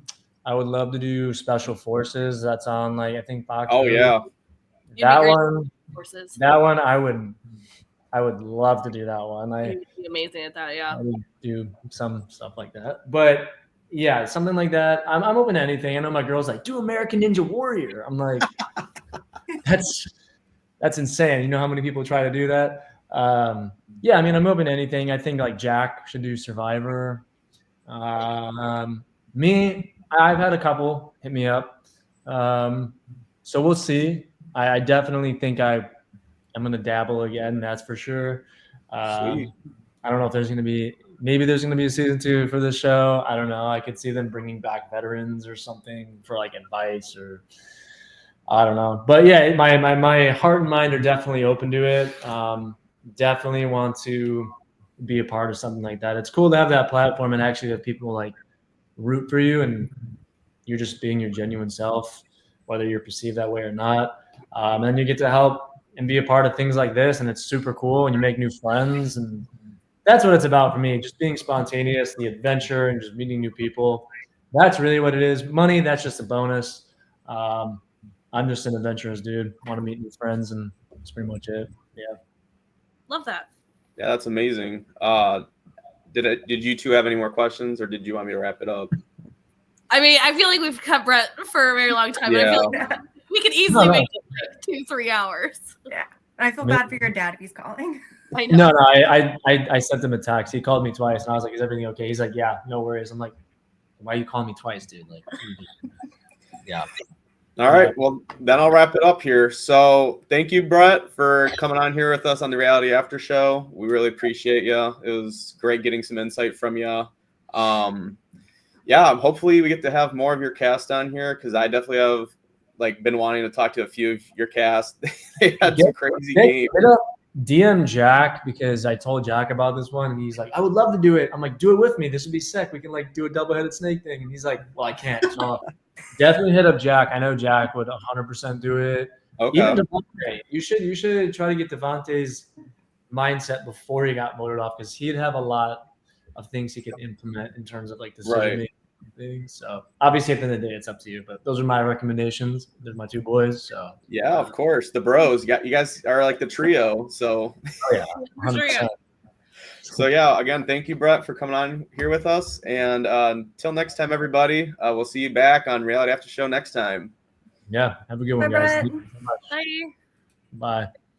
I would love to do Special Forces. That's on like, I think Fox. Oh, yeah. That one I would love to do that one. You'd be amazing at that, yeah. I would do some stuff like that. But yeah, something like that. I'm open to anything. I know my girl's like, do American Ninja Warrior. I'm like, that's insane. You know how many people try to do that? Yeah, I mean, I'm open to anything. I think like Jack should do Survivor. Me, I've had a couple hit me up. So we'll see. I definitely think I'm going to dabble again. That's for sure. I don't know if there's going to be, maybe there's going to be a season 2 for this show. I don't know. I could see them bringing back veterans or something for like advice, or I don't know. But yeah, my heart and mind are definitely open to it. Definitely want to be a part of something like that. It's cool to have that platform and actually have people like root for you, and you're just being your genuine self, whether you're perceived that way or not. And then you get to help and be a part of things like this, and it's super cool, and you make new friends, and that's what it's about for me, just being spontaneous, the adventure, and just meeting new people. That's really what it is. Money, that's just a bonus. I'm just an adventurous dude. Want to meet new friends, and that's pretty much it. Yeah. Love that. Yeah, that's amazing. Did you two have any more questions, or did you want me to wrap it up? I mean, I feel like we've kept Brett for a very long time. Yeah. I feel like we could easily make it like 2-3 hours. Yeah. I feel bad for your dad if he's calling. I know. No, I sent him a text. He called me twice, and I was like, "Is everything okay?" He's like, "Yeah, no worries." I'm like, "Why are you calling me twice, dude?" Like, yeah. All right. Well, then I'll wrap it up here. So thank you, Brett, for coming on here with us on the Reality After Show. We really appreciate you. It was great getting some insight from you. Yeah, hopefully we get to have more of your cast on here, because I definitely have been wanting to talk to a few of your cast. They had some crazy games. DM Jack, because I told Jack about this one, and he's like, "I would love to do it." I'm like, "Do it with me. This would be sick. We can do a double-headed snake thing." And he's like, "Well, I can't." So definitely hit up Jack. I know Jack would 100% do it. Okay. Even Devontae. You should try to get Devontae's mindset before he got voted off, because he'd have a lot of things he could implement in terms of decision making things. So obviously at the end of the day, it's up to you. But those are my recommendations. They're my two boys. So yeah, of course, the bros. You guys are like the trio. So yeah, 100%. So yeah, again, thank you, Brett, for coming on here with us. And until next time, everybody, we'll see you back on Reality After Show next time. Yeah, have a good one, Bye, guys. Brett. Thank you so much. Bye. Bye.